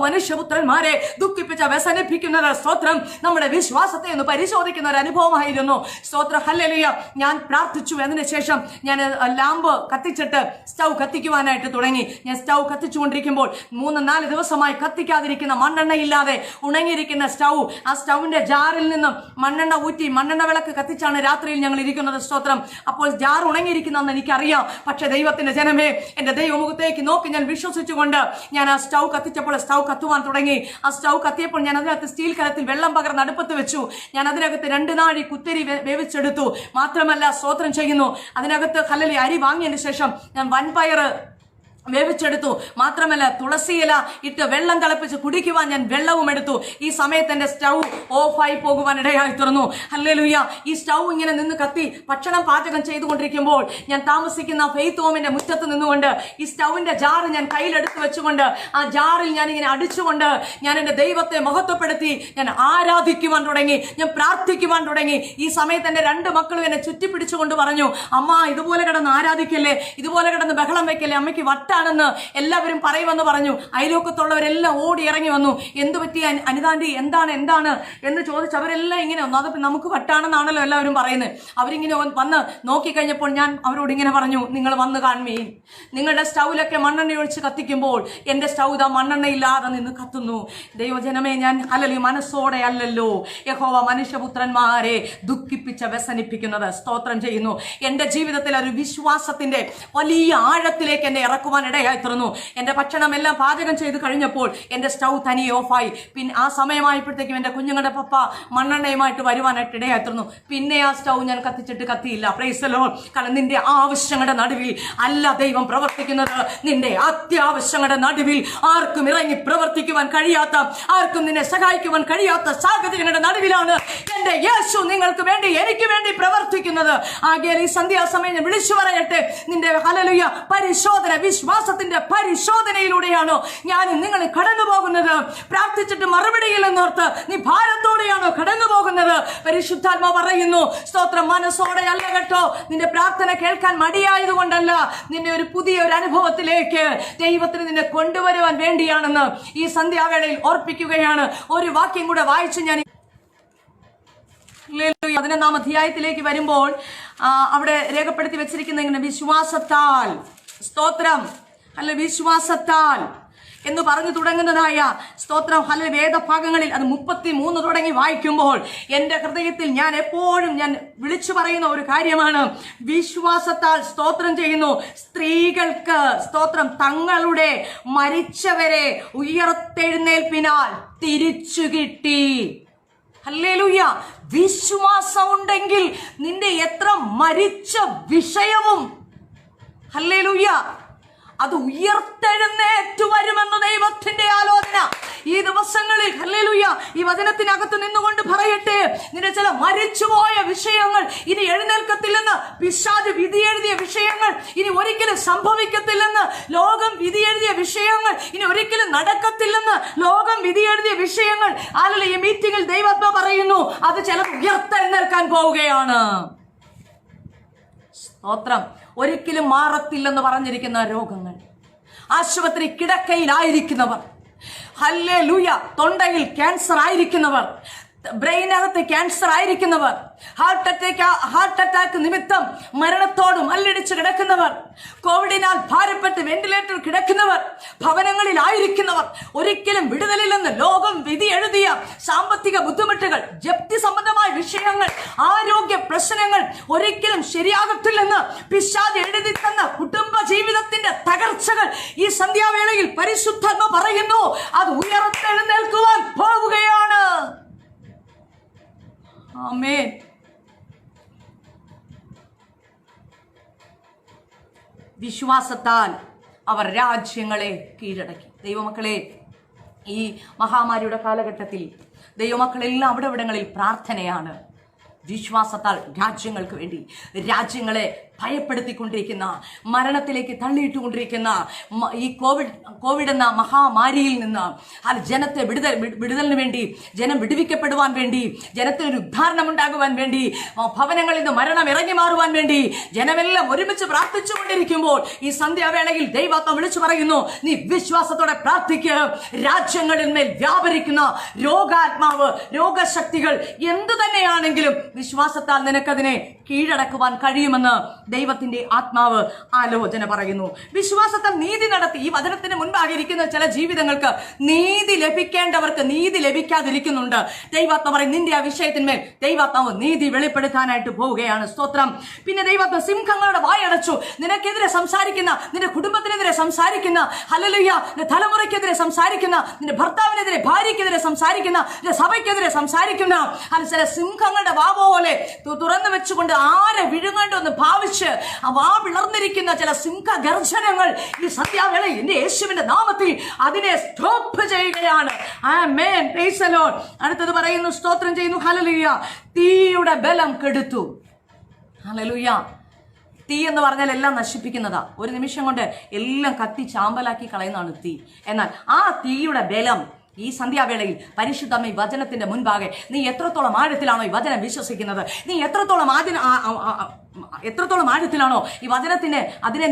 മനുഷ്യപുത്രന്മാരെ ദുഃഖിപ്പിച്ച വ്യസനിപ്പിക്കുന്നത് സ്തോത്രം നമ്മുടെ വിശ്വാസത്തെ ഒന്ന് പരിശോധിക്കുന്ന ഒരു അനുഭവമായിരുന്നു. സ്തോത്രം. ഹല്ലേലൂയ. ഞാൻ പ്രാർത്ഥിച്ചു. അതിനുശേഷം ഞാൻ ലാമ്പ് കത്തിച്ചിട്ട് സ്റ്റൗ കത്തിക്കുവാനായിട്ട് തുടങ്ങി. ഞാൻ സ്റ്റൗ കത്തിച്ചുകൊണ്ടിരിക്കുമ്പോൾ 3-4 ദിവസമായി കത്തിക്കാതിരിക്കുന്ന മണ്ണെണ്ണയില്ലാതെ ഉണങ്ങിയിരിക്കുന്ന സ്റ്റൗ, ആ സ്റ്റൗവിന്റെ ജാറിൽ നിന്നും മണ്ണെണ്ണ ഊറ്റി മണ്ണെണ്ണ വിളക്ക് കത്തിച്ചാണ് രാത്രിയിൽ ഞങ്ങൾ ഇരിക്കുന്നത്. സ്തോത്രം. അപ്പോൾ ജാർ ഉണങ്ങിയിരിക്കുന്നതെന്ന് എനിക്കറിയാം. പക്ഷെ ദൈവത്തിന്റെ ജനമേ, എന്റെ ദൈവമുഖത്തേക്ക് നോക്കി ഞാൻ വിശ്വസിച്ചുകൊണ്ട് ഞാൻ ആ സ്റ്റൗ കത്തിച്ചപ്പോൾ സ്റ്റൗ കത്തുവാൻ തുടങ്ങി. ആ സ്റ്റൗ കത്തിയപ്പോൾ ഞാൻ അതിനകത്ത് സ്റ്റീൽ കലത്തിൽ വെള്ളം പകർന്ന് അടുപ്പത്ത് വെച്ചു. ഞാൻ അതിനകത്ത് 2 നാഴി കുത്തിരി വേവിച്ചെടുത്തു. മാത്രമല്ല, സ്തോത്രം ചെയ്യുന്നു, അതിനകത്ത് കല്ലിൽ അരി വാങ്ങിയതിന് ശേഷം ഞാൻ വൻപയർ വേവിച്ചെടുത്തു. മാത്രമല്ല, തുളസിയില ഇട്ട് വെള്ളം തിളപ്പിച്ച് കുടിക്കുവാൻ ഞാൻ വെള്ളവും എടുത്തു. ഈ സമയത്ത് എന്റെ സ്റ്റൗ ഓഫായി പോകുവാൻ ഇടയായി തീർന്നു. ഹല്ലേലൂയ. ഈ സ്റ്റൗ ഇങ്ങനെ നിന്ന് കത്തി ഭക്ഷണം പാചകം ചെയ്തുകൊണ്ടിരിക്കുമ്പോൾ ഞാൻ താമസിക്കുന്ന ഫെയ്ത്ത് ഹോമിന്റെ മുറ്റത്ത് നിന്നുകൊണ്ട് ഈ സ്റ്റൗവിന്റെ ജാറ് ഞാൻ കയ്യിലെടുത്ത് വെച്ചുകൊണ്ട് ആ ജാറിൽ ഞാൻ ഇങ്ങനെ അടിച്ചുകൊണ്ട് ഞാൻ എന്റെ ദൈവത്തെ മഹത്വപ്പെടുത്തി ഞാൻ ആരാധിക്കുവാൻ തുടങ്ങി. ഞാൻ പ്രാർത്ഥിക്കുവാൻ തുടങ്ങി. ഈ സമയത്ത് എന്റെ 2 മക്കളും എന്നെ ചുറ്റിപ്പിടിച്ചുകൊണ്ട് പറഞ്ഞു, അമ്മ ഇതുപോലെ കിടന്ന് ആരാധിക്കല്ലേ, ഇതുപോലെ കിടന്ന് ബഹളം വെക്കല്ലേ, അമ്മയ്ക്ക് ാണെന്ന് എല്ലാവരും പറയുമെന്ന് പറഞ്ഞു. അയലോക്കത്തുള്ളവരെല്ലാം ഓടി ഇറങ്ങി വന്നു. എന്ത് പറ്റി അനിതാന്റി, എന്താണ് എന്ന് ചോദിച്ച് അവരെല്ലാം ഇങ്ങനെ വന്നു. അത് നമുക്ക് വട്ടാണെന്നാണല്ലോ എല്ലാവരും പറയുന്നത്. അവരിങ്ങനെ വന്ന് നോക്കിക്കഴിഞ്ഞപ്പോൾ ഞാൻ അവരോട് ഇങ്ങനെ പറഞ്ഞു, നിങ്ങൾ വന്ന് കാണുമേ, നിങ്ങളുടെ സ്റ്റൗവിലൊക്കെ മണ്ണെണ്ണ ഒഴിച്ച് കത്തിക്കുമ്പോൾ എന്റെ സ്റ്റൗ ഇതാ മണ്ണെണ്ണയില്ലാതെ നിന്ന് കത്തുന്നു. ദൈവജനമേ, ഞാൻ അല്ലല്ലോ മനസ്സോടെ അല്ലല്ലോ യഹോവ മനുഷ്യപുത്രന്മാരെ ദുഃഖിപ്പിച്ച വ്യസനിപ്പിക്കുന്നത്. സ്തോത്രം ചെയ്യുന്നു. എന്റെ ജീവിതത്തിൽ ഒരു വിശ്വാസത്തിന്റെ വലിയ ആഴത്തിലേക്ക് എന്നെ ഇറക്കുവാൻ ഇടയായി തീർന്നു. എന്റെ ഭക്ഷണം എല്ലാം പാചകം ചെയ്ത് കഴിഞ്ഞപ്പോൾ എന്റെ സ്റ്റൗ തനിയെ ഓഫായി. പിന്നെ ആ സമയമായപ്പോഴത്തേക്കും എന്റെ കുഞ്ഞുങ്ങളുടെ പപ്പ മണ്ണെണ്ണയുമായിട്ട് വരുവാനായിട്ട് ഇടയായി തീർന്നു. പിന്നെ ആ സ്റ്റൗ ഞാൻ കത്തിച്ചിട്ട് കത്തിയില്ല. Price the Lord. കാരണം നിന്റെ ആവശ്യങ്ങളുടെ നടുവിൽ അല്ല ദൈവം പ്രവർത്തിക്കുന്നത്. നിന്റെ അത്യാവശ്യങ്ങളുടെ നടുവിൽ ആർക്കും ഇറങ്ങി പ്രവർത്തിക്കുവാൻ കഴിയാത്ത, ആർക്കും നിന്നെ സഹായിക്കുവാൻ കഴിയാത്ത സാഹചര്യങ്ങളുടെ നടുവിലാണ് എന്റെ യേശു നിങ്ങൾക്ക് വേണ്ടി, എനിക്ക് വേണ്ടി പ്രവർത്തിക്കുന്നത്. ആകയാൽ ഈ സന്ധ്യാസമയം ഞാൻ വിളിച്ചു പറയട്ടെ, നിന്റെ ഹല്ലേലൂയ പരിശോധന, വിശ്വാസത്തിന്റെ പരിശോധനയിലൂടെയാണോ ഞാൻ നിങ്ങൾ കടന്നു പോകുന്നത്? പ്രാർത്ഥിച്ചിട്ട് മറുപടിയില്ലെന്നോർത്ത് നീ ഭാരത്തോടെയാണോ കടന്നു പോകുന്നത്? പരിശുദ്ധാത്മാ പറയുന്നു, സ്തോത്രം, മനസ്സോടെ അല്ല കേട്ടോ. നിന്റെ പ്രാർത്ഥന കേൾക്കാൻ മടിയായതുകൊണ്ടല്ല, നിന്നെ ഒരു പുതിയ ഒരു അനുഭവത്തിലേക്ക് ദൈവത്തിന് നിന്നെ കൊണ്ടുവരുവാൻ വേണ്ടിയാണെന്ന് ഈ സന്ധ്യാവേളയിൽ ഓർപ്പിക്കുകയാണ്. ഒരു വാക്യം കൂടെ വായിച്ച് ഞാൻ 11-ാം അധ്യായത്തിലേക്ക് വരുമ്പോൾ അവിടെ രേഖപ്പെടുത്തി വെച്ചിരിക്കുന്ന ഇങ്ങനെ, വിശ്വാസത്താൽ, സ്തോത്രം, അല്ല വിശ്വാസത്താൽ എന്ന് പറഞ്ഞു തുടങ്ങുന്നതായ സ്തോത്രം ഹല്ലേലൂയ വേദഭാഗങ്ങളിൽ അത് 33 തുടങ്ങി വായിക്കുമ്പോൾ എന്റെ ഹൃദയത്തിൽ ഞാൻ എപ്പോഴും ഞാൻ വിളിച്ചു പറയുന്ന ഒരു കാര്യമാണ്, വിശ്വാസത്താൽ സ്തോത്രം ചെയ്യുന്നു സ്ത്രീകൾക്ക് സ്തോത്രം തങ്ങളുടെ മരിച്ചവരെ ഉയർത്തെഴുന്നേൽപ്പിനാൽ തിരിച്ചു കിട്ടി. ഹല്ലേലൂയ. വിശ്വാസം ഉണ്ടെങ്കിൽ നിന്റെ എത്ര മരിച്ച വിഷയവും ഹല്ലേലൂയ അത് ഉയർത്തെഴുന്നേറ്റു വരുമെന്ന് ദൈവത്തിന്റെ ആലോചന ഈ ദിവസങ്ങളിൽ. ഹല്ലേലൂയ. ഈ വചനത്തിനകത്ത് നിന്നുകൊണ്ട് പറയട്ടെ, നിന്റെ ചില മരിച്ചുപോയ വിഷയങ്ങൾ ഇനി എഴുന്നേൽക്കത്തില്ലെന്ന്, പിശാച് വിധി എഴുതിയ വിഷയങ്ങൾ ഇനി ഒരിക്കലും സംഭവിക്കത്തില്ലെന്ന്, ലോകം വിധി എഴുതിയ വിഷയങ്ങൾ ഇനി ഒരിക്കലും നടക്കത്തില്ലെന്ന്, ലോകം വിധി എഴുതിയ വിഷയങ്ങൾ ആലല്ല ഈ മീറ്റിംഗിൽ ദൈവത്വ പറയുന്നു, അത് ചിലർ ഉയർത്തെഴുന്നേൽക്കാൻ പോവുകയാണ്. സ്തോത്രം. ഒരിക്കലും മാറത്തില്ലെന്ന് പറഞ്ഞിരിക്കുന്ന രോഗങ്ങൾ, ആശുപത്രി കിടക്കയിലായിരിക്കുന്നവർ, ഹല്ലേലൂയ, തൊണ്ടയിൽ ക്യാൻസർ ആയിരിക്കുന്നവർ, ബ്രെയിനകത്ത് ക്യാൻസർ ആയിരിക്കുന്നവർ, ഹാർട്ട് അറ്റാക്ക് നിമിത്തം മരണത്തോട് മല്ലടിച്ച് കിടക്കുന്നവർ, കോവിഡിനാൽ ഭാരപ്പെട്ട് വെന്റിലേറ്റർ കിടക്കുന്നവർ, ഭവനങ്ങളിലായിരിക്കുന്നവർ, ഒരിക്കലും വിടുതലില്ലെന്ന് ലോകം വിധി എഴുതിയ സാമ്പത്തിക ബുദ്ധിമുട്ടുകൾ, ജപ്തി സംബന്ധമായ വിഷയങ്ങൾ, ആരോഗ്യ പ്രശ്നങ്ങൾ ഒരിക്കലും ശരിയാകത്തില്ലെന്ന് പിശാച് എഴുതി തന്ന കുടുംബ ജീവിതത്തിന്റെ തകർച്ചകൾ ഈ സന്ധ്യാവേളയിൽ പരിശുദ്ധാത്മ പറയുന്നു, അത് ഉയർത്തെഴുന്നേൽക്കുവാൻ പോവുകയാണ്. ആമേൻ. വിശ്വാസത്താൽ അവർ രാജ്യങ്ങളെ കീഴടക്കി. ദൈവമക്കളെ, ഈ മഹാമാരിയുടെ കാലഘട്ടത്തിൽ ദൈവമക്കളെല്ലാം അവിടെവിടങ്ങളിൽ പ്രാർത്ഥനയാണ്. വിശ്വാസത്താൽ രാജ്യങ്ങൾക്ക് വേണ്ടി, രാജ്യങ്ങളെ ഭയപ്പെടുത്തിക്കൊണ്ടിരിക്കുന്ന, മരണത്തിലേക്ക് തള്ളിയിട്ടുകൊണ്ടിരിക്കുന്ന ഈ കോവിഡ് എന്ന മഹാമാരിയിൽ നിന്ന് ജനത്തെ വിടുതലിന് വേണ്ടി, ജനം വിടുവിക്കപ്പെടുവാൻ വേണ്ടി, ജനത്തിനൊരു ഉദ്ധാരണം ഉണ്ടാകുവാൻ വേണ്ടി, ഭവനങ്ങളിൽ നിന്ന് മരണം ഇറങ്ങി മാറുവാൻ വേണ്ടി ജനമെല്ലാം ഒരുമിച്ച് പ്രാർത്ഥിച്ചുകൊണ്ടിരിക്കുമ്പോൾ ഈ സന്ധ്യാവേളയിൽ ദൈവാത്മ വിളിച്ചു പറയുന്നു, നീ വിശ്വാസത്തോടെ പ്രാർത്ഥിക്കുക. രാജ്യങ്ങളിൽ മേൽ വ്യാപരിക്കുന്ന രോഗാത്മാവ്, രോഗശക്തികൾ എന്തു തന്നെയാണെങ്കിലും വിശ്വാസത്താൽ നിനക്കതിനെ കീഴടക്കുവാൻ കഴിയുമെന്ന് ദൈവത്തിന്റെ ആത്മാവ് ആലോചന പറയുന്നു. വിശ്വാസത്താൽ നീതി നടത്തി. ഈ വചനത്തിന് മുൻപാകിരിക്കുന്ന ചില ജീവിതങ്ങൾക്ക് നീതി ലഭിക്കേണ്ടവർക്ക് നീതി ലഭിക്കാതിരിക്കുന്നുണ്ട്. ദൈവാത്മ പറയും, നിന്റെ ആ വിഷയത്തിന്മേൽ ദൈവാത്മാവ് നീതി വെളിപ്പെടുത്താനായിട്ട് പോവുകയാണ്. സ്തോത്രം. പിന്നെ ദൈവാത്മ സിംഹങ്ങളുടെ വായടച്ചു. നിനക്കെതിരെ സംസാരിക്കുന്ന, നിന്റെ കുടുംബത്തിനെതിരെ സംസാരിക്കുന്ന, ഹല്ലേലൂയ, നിന്റെ തലമുറയ്ക്കെതിരെ സംസാരിക്കുന്ന, നിന്റെ ഭർത്താവിനെതിരെ, ഭാര്യയ്ക്കെതിരെ സംസാരിക്കുന്ന, നിന്റെ സഭയ്ക്കെതിരെ സംസാരിക്കുന്ന ചില സിംഹങ്ങളുടെ വാ പോലെ തുറന്നു വെച്ചുകൊണ്ട് ആരെ വിഴുങ്ങേണ്ടെന്ന് ഭാവിച്ച് ആ വാ വിളർന്നിരിക്കുന്ന ചില സിംഹഗർജനങ്ങൾ ഈ സന്ധ്യാവേളയിൽ എന്റെ യേശുവിന്റെ നാമത്തിൽ അതിനെ സ്റ്റോപ്പ് ചെയ്യുകയാണ്. ആമേൻ. Praise the lord. അടുത്തത് പറയുന്നു, സ്തോത്രം ചെയ്യുന്നു, ഹല്ലേലൂയ, തീയുടെ ബലം കെടുത്തു. ഹല്ലേലൂയ. തീ എന്ന് പറഞ്ഞാൽ എല്ലാം നശിപ്പിക്കുന്നതാ. ഒരു നിമിഷം കൊണ്ട് എല്ലാം കത്തി ചാമ്പലാക്കി കളയുന്നതാണ് തീ. എന്നാൽ ആ തീയുടെ ബലം ഈ സന്ധ്യാവേളയിൽ പരിശുദ്ധമ്മ ഈ വചനത്തിന്റെ മുൻപാകെ നീ എത്രത്തോളം ആഴത്തിലാണോ ഈ വചനം വിശ്വസിക്കുന്നത്, നീ എത്രത്തോളം ആഴത്തിലാണോ ഈ വചനത്തിന്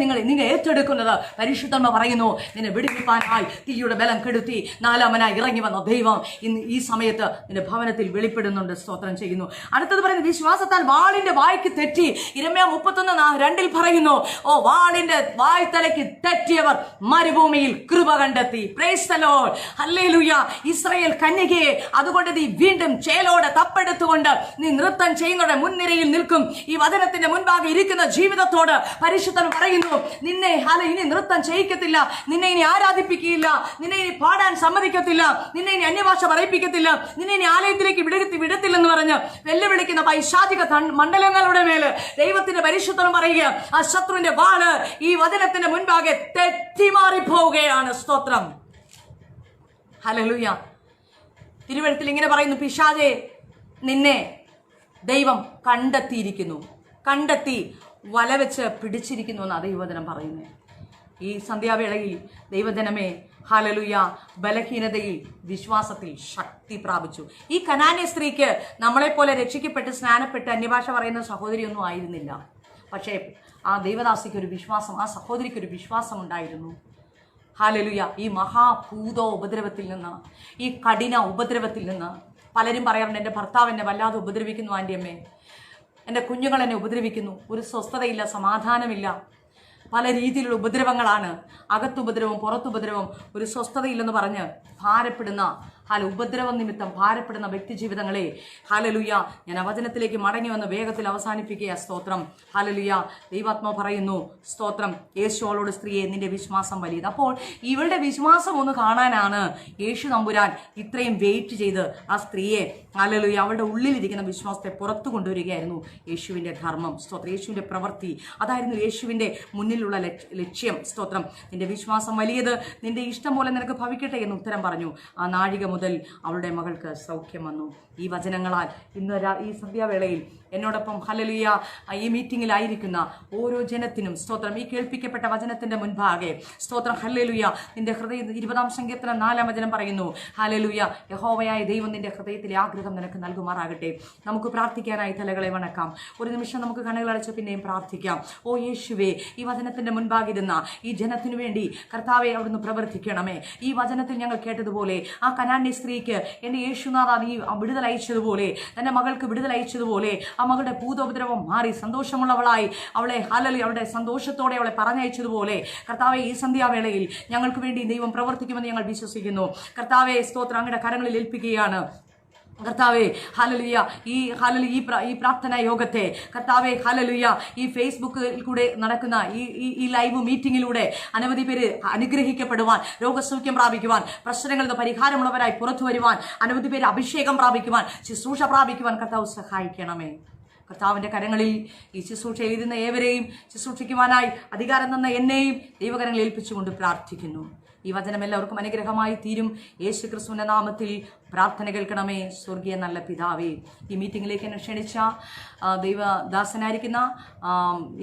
നിങ്ങൾ ഏറ്റെടുക്കുന്നത്, പരിശുദ്ധമ്മ പറയുന്നു, നിന്നെ വിടുവിപ്പാനായി തീയുടെ ബലം കെടുത്തി നാലാമനായി ഇറങ്ങി വന്ന ദൈവം ഇന്ന് ഈ സമയത്ത് നിന്റെ ഭവനത്തിൽ വെളിപ്പെടുന്നുണ്ട്. സ്തോത്രം ചെയ്യുന്നു. അടുത്തത് പറയുന്നത്, വിശ്വാസത്താൽ വാളിന്റെ വായ്ക്ക് തെറ്റി. യിരെമ്യാ 31:2 പറയുന്നു, ഓ വാളിന്റെ വായ്ത്തലയ്ക്ക് തെറ്റിയവർ മരുഭൂമിയിൽ കൃപ കണ്ടെത്തി. Praise the lord. ഹല്ലേലൂയ. ഇസ്രായേൽ കന്യകയെ അതുകൊണ്ട് നീ വീണ്ടും ചേലോടെ തപ്പെടുത്തുകൊണ്ട് നീ നൃത്തം ചെയ്യുന്നവരുടെ മുൻനിരയിൽ നിൽക്കും. ഈ വചനത്തിന്റെ മുൻപാകെ ഇരിക്കുന്ന ജീവിതത്തോട് പരിശുദ്ധൻ പറയുന്നു, നിന്നെ ഇനി നൃത്തം ചെയ്യിക്കത്തില്ല, നിന്നെ ഇനി ആരാധിപ്പിക്കുകയില്ല, നിന്നെ ഇനി പാടാൻ സമ്മതിക്കത്തില്ല, നിന്നെ ഇനി അന്യഭാഷ പറയിപ്പിക്കത്തില്ല, നിന്നെ ഇനി ആലയത്തിലേക്ക് വിടത്തില്ലെന്ന് പറഞ്ഞ് വെല്ലുവിളിക്കുന്ന പൈശാചിക മണ്ഡലങ്ങളുടെ മേല് ദൈവത്തിന്റെ പരിശുദ്ധൻ പറയുക, ആ ശത്രുവിന്റെ വാള് ഈ വചനത്തിന്റെ മുൻപാകെ തെറ്റിമാറിപ്പോവുകയാണ്. സ്തോത്രം. ഹല്ലേലൂയ. തിരുവെഴുത്തിൽ ഇങ്ങനെ പറയുന്നു, പിശാചേ നിന്നെ ദൈവം കണ്ടെത്തിയിരിക്കുന്നു, കണ്ടെത്തി വലവെച്ച് പിടിച്ചിരിക്കുന്നു എന്നാണ് ദൈവവചനം പറയുന്നത്. ഈ സന്ധ്യാവേളയിൽ ദൈവജനമേ, ഹല്ലേലൂയ, ബലഹീനതയിൽ വിശ്വാസത്തിൽ ശക്തി പ്രാപിച്ചു. ഈ കനാന്യ സ്ത്രീക്ക് നമ്മളെപ്പോലെ രക്ഷിക്കപ്പെട്ട് സ്നാനപ്പെട്ട് അന്യഭാഷ പറയുന്ന സഹോദരിയൊന്നും ആയിരുന്നില്ല. പക്ഷേ ആ ദൈവദാസിക്ക് ഒരു വിശ്വാസം, ആ സഹോദരിക്കൊരു വിശ്വാസം ഉണ്ടായിരുന്നു. ഹല്ലേലൂയ. ഈ മഹാഭൂത ഉപദ്രവത്തിൽ നിന്ന്, ഈ കഠിന ഉപദ്രവത്തിൽ നിന്ന് പലരും പറയാറുണ്ട്, എൻ്റെ ഭർത്താവ് എന്നെ വല്ലാതെ ഉപദ്രവിക്കുന്നു ആൻ്റി അമ്മേ, എൻ്റെ കുഞ്ഞുങ്ങൾ എന്നെ ഉപദ്രവിക്കുന്നു, ഒരു സ്വസ്ഥതയില്ല, സമാധാനമില്ല, പല രീതിയിലുള്ള ഉപദ്രവങ്ങളാണ്, അകത്തുപദ്രവം പുറത്തുപദ്രവം, ഒരു സ്വസ്ഥതയില്ലെന്ന് പറഞ്ഞ് ഭാരപ്പെടുന്ന ഉപദ്രവം നിമിത്തം ഭാരപ്പെടുന്ന വ്യക്തി ജീവിതങ്ങളെ ഹല്ലേലൂയ, ഞാൻ വചനത്തിലേക്ക് മടങ്ങി വന്ന് വേഗത്തിൽ അവസാനിപ്പിക്കുക. സ്തോത്രം. ഹല്ലേലൂയ. ദൈവാത്മാവ് പറയുന്നു, സ്തോത്രം, യേശു അവളോട്, സ്ത്രീയെ നിന്റെ വിശ്വാസം വലിയത്. അപ്പോൾ ഇവളുടെ വിശ്വാസം ഒന്ന് കാണാനാണ് യേശു തമ്പുരാൻ ഇത്രയും വെയിറ്റ് ചെയ്ത് ആ സ്ത്രീയെ, ഹല്ലേലൂയ, അവളുടെ ഉള്ളിലിരിക്കുന്ന വിശ്വാസത്തെ പുറത്തു കൊണ്ടുവരികയായിരുന്നു യേശുവിൻ്റെ ധർമ്മം. സ്തോത്രം. യേശുവിൻ്റെ പ്രവൃത്തി അതായിരുന്നു യേശുവിൻ്റെ മുന്നിലുള്ള ലക്ഷ്യം. സ്തോത്രം. നിന്റെ വിശ്വാസം വലിയത്, നിന്റെ ഇഷ്ടം പോലെ നിനക്ക് ഭവിക്കട്ടെ എന്ന് ഉത്തരം പറഞ്ഞു. ആ നാഴിക മുതൽ അവളുടെ മകൾക്ക് സൗഖ്യം വന്നു. ഈ വചനങ്ങളാൽ ഇന്ന് ഈ സന്ധ്യാവേളയിൽ എന്നോടൊപ്പം ഹല്ലേലൂയ ഈ മീറ്റിംഗിലായിരിക്കുന്ന ഓരോ ജനത്തിനും സ്തോത്രം, ഈ കേൾപ്പിക്കപ്പെട്ട വചനത്തിന്റെ മുൻപാകെ സ്തോത്രം, ഹല്ലേലൂയ, നിന്റെ ഹൃദയം 20-ാം സങ്കീർത്തനം 4-ാം വചനം പറയുന്നു, ഹല്ലേലൂയ, യഹോവയായ ദൈവം നിന്റെ ഹൃദയത്തിലെ ആഗ്രഹം നിനക്ക് നൽകുമാറാകട്ടെ. നമുക്ക് പ്രാർത്ഥിക്കാനായി തലകളെ വണക്കാം. ഒരു നിമിഷം നമുക്ക് കണ്ണുകളടച്ച് പിന്നെയും പ്രാർത്ഥിക്കാം. ഓ യേശുവേ, ഈ വചനത്തിന്റെ മുൻപാകിരുന്ന ഈ ജനത്തിനു വേണ്ടി കർത്താവെ അവിടുന്ന് പ്രവർത്തിക്കണമേ. ഈ വചനത്തിൽ ഞങ്ങൾ കേട്ടതുപോലെ ആ കനാന്യ സ്ത്രീക്ക് എൻ്റെ യേശുനാഥ നീ വിടുതൽ അയച്ചതുപോലെ, തന്റെ മകൾക്ക് വിടുതൽ അയച്ചതുപോലെ ആ മകളുടെ ഭൂതോപദ്രവം മാറി സന്തോഷമുള്ളവളായി അവളെ ഹല്ലേലൂയ അവളുടെ സന്തോഷത്തോടെ അവളെ പറഞ്ഞയച്ചതുപോലെ കർത്താവെ ഈ സന്ധ്യാവേളയിൽ ഞങ്ങൾക്ക് വേണ്ടി ദൈവം പ്രവർത്തിക്കുമെന്ന് ഞങ്ങൾ വിശ്വസിക്കുന്നു. കർത്താവെ സ്തോത്രം, അങ്ങയുടെ കരങ്ങളിൽ ഏൽപ്പിക്കുകയാണ്. കർത്താവേ ഹല്ലേലൂയ, ഈ പ്രാർത്ഥനാ യോഗത്തെ കർത്താവേ ഹല്ലേലൂയ, ഈ ഫേസ്ബുക്കിൽ കൂടെ നടക്കുന്ന ഈ ലൈവ് മീറ്റിംഗിലൂടെ അനവധി പേര് അനുഗ്രഹിക്കപ്പെടുവാൻ, രോഗസൗഖ്യം പ്രാപിക്കുവാൻ, പ്രശ്നങ്ങളിൽ നിന്ന് പരിഹാരമുള്ളവരായി പുറത്തു വരുവാൻ, അനവധി പേര് അഭിഷേകം പ്രാപിക്കുവാൻ, ശുശ്രൂഷ പ്രാപിക്കുവാൻ കർത്താവ് സഹായിക്കണമേ. കർത്താവിൻ്റെ കരങ്ങളിൽ ഈ ശുശ്രൂഷ എഴുതുന്ന ഏവരെയും ശുശ്രൂഷിക്കുവാനായി അധികാരം തന്ന എന്നെയും ദൈവകരങ്ങളിൽ ഏൽപ്പിച്ചുകൊണ്ട് പ്രാർത്ഥിക്കുന്നു. ഈ വചനം എല്ലാവർക്കും അനുഗ്രഹമായി തീരും. യേശു ക്രിസ്തുവിൻ്റെ നാമത്തിൽ പ്രാർത്ഥന കേൾക്കണമേ സ്വർഗീയ നല്ല പിതാവേ. ഈ മീറ്റിങ്ങിലേക്ക് എന്നെ ക്ഷണിച്ച ദൈവദാസനായിരിക്കുന്ന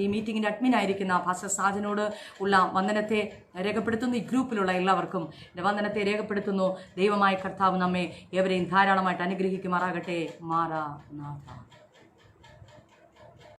ഈ മീറ്റിങ്ങിൻ്റെ അഡ്മിനായിരിക്കുന്ന പാസ്റ്റർ സാജനോട് ഉള്ള വന്ദനത്തെ രേഖപ്പെടുത്തുന്നു. ഈ ഗ്രൂപ്പിലുള്ള എല്ലാവർക്കും എൻ്റെ വന്ദനത്തെ രേഖപ്പെടുത്തുന്നു. ദൈവമായ കർത്താവ് നമ്മെ ഏവരെയും ധാരാളമായിട്ട് അനുഗ്രഹിക്കുമാറാകട്ടെ. മാറാനാഥ.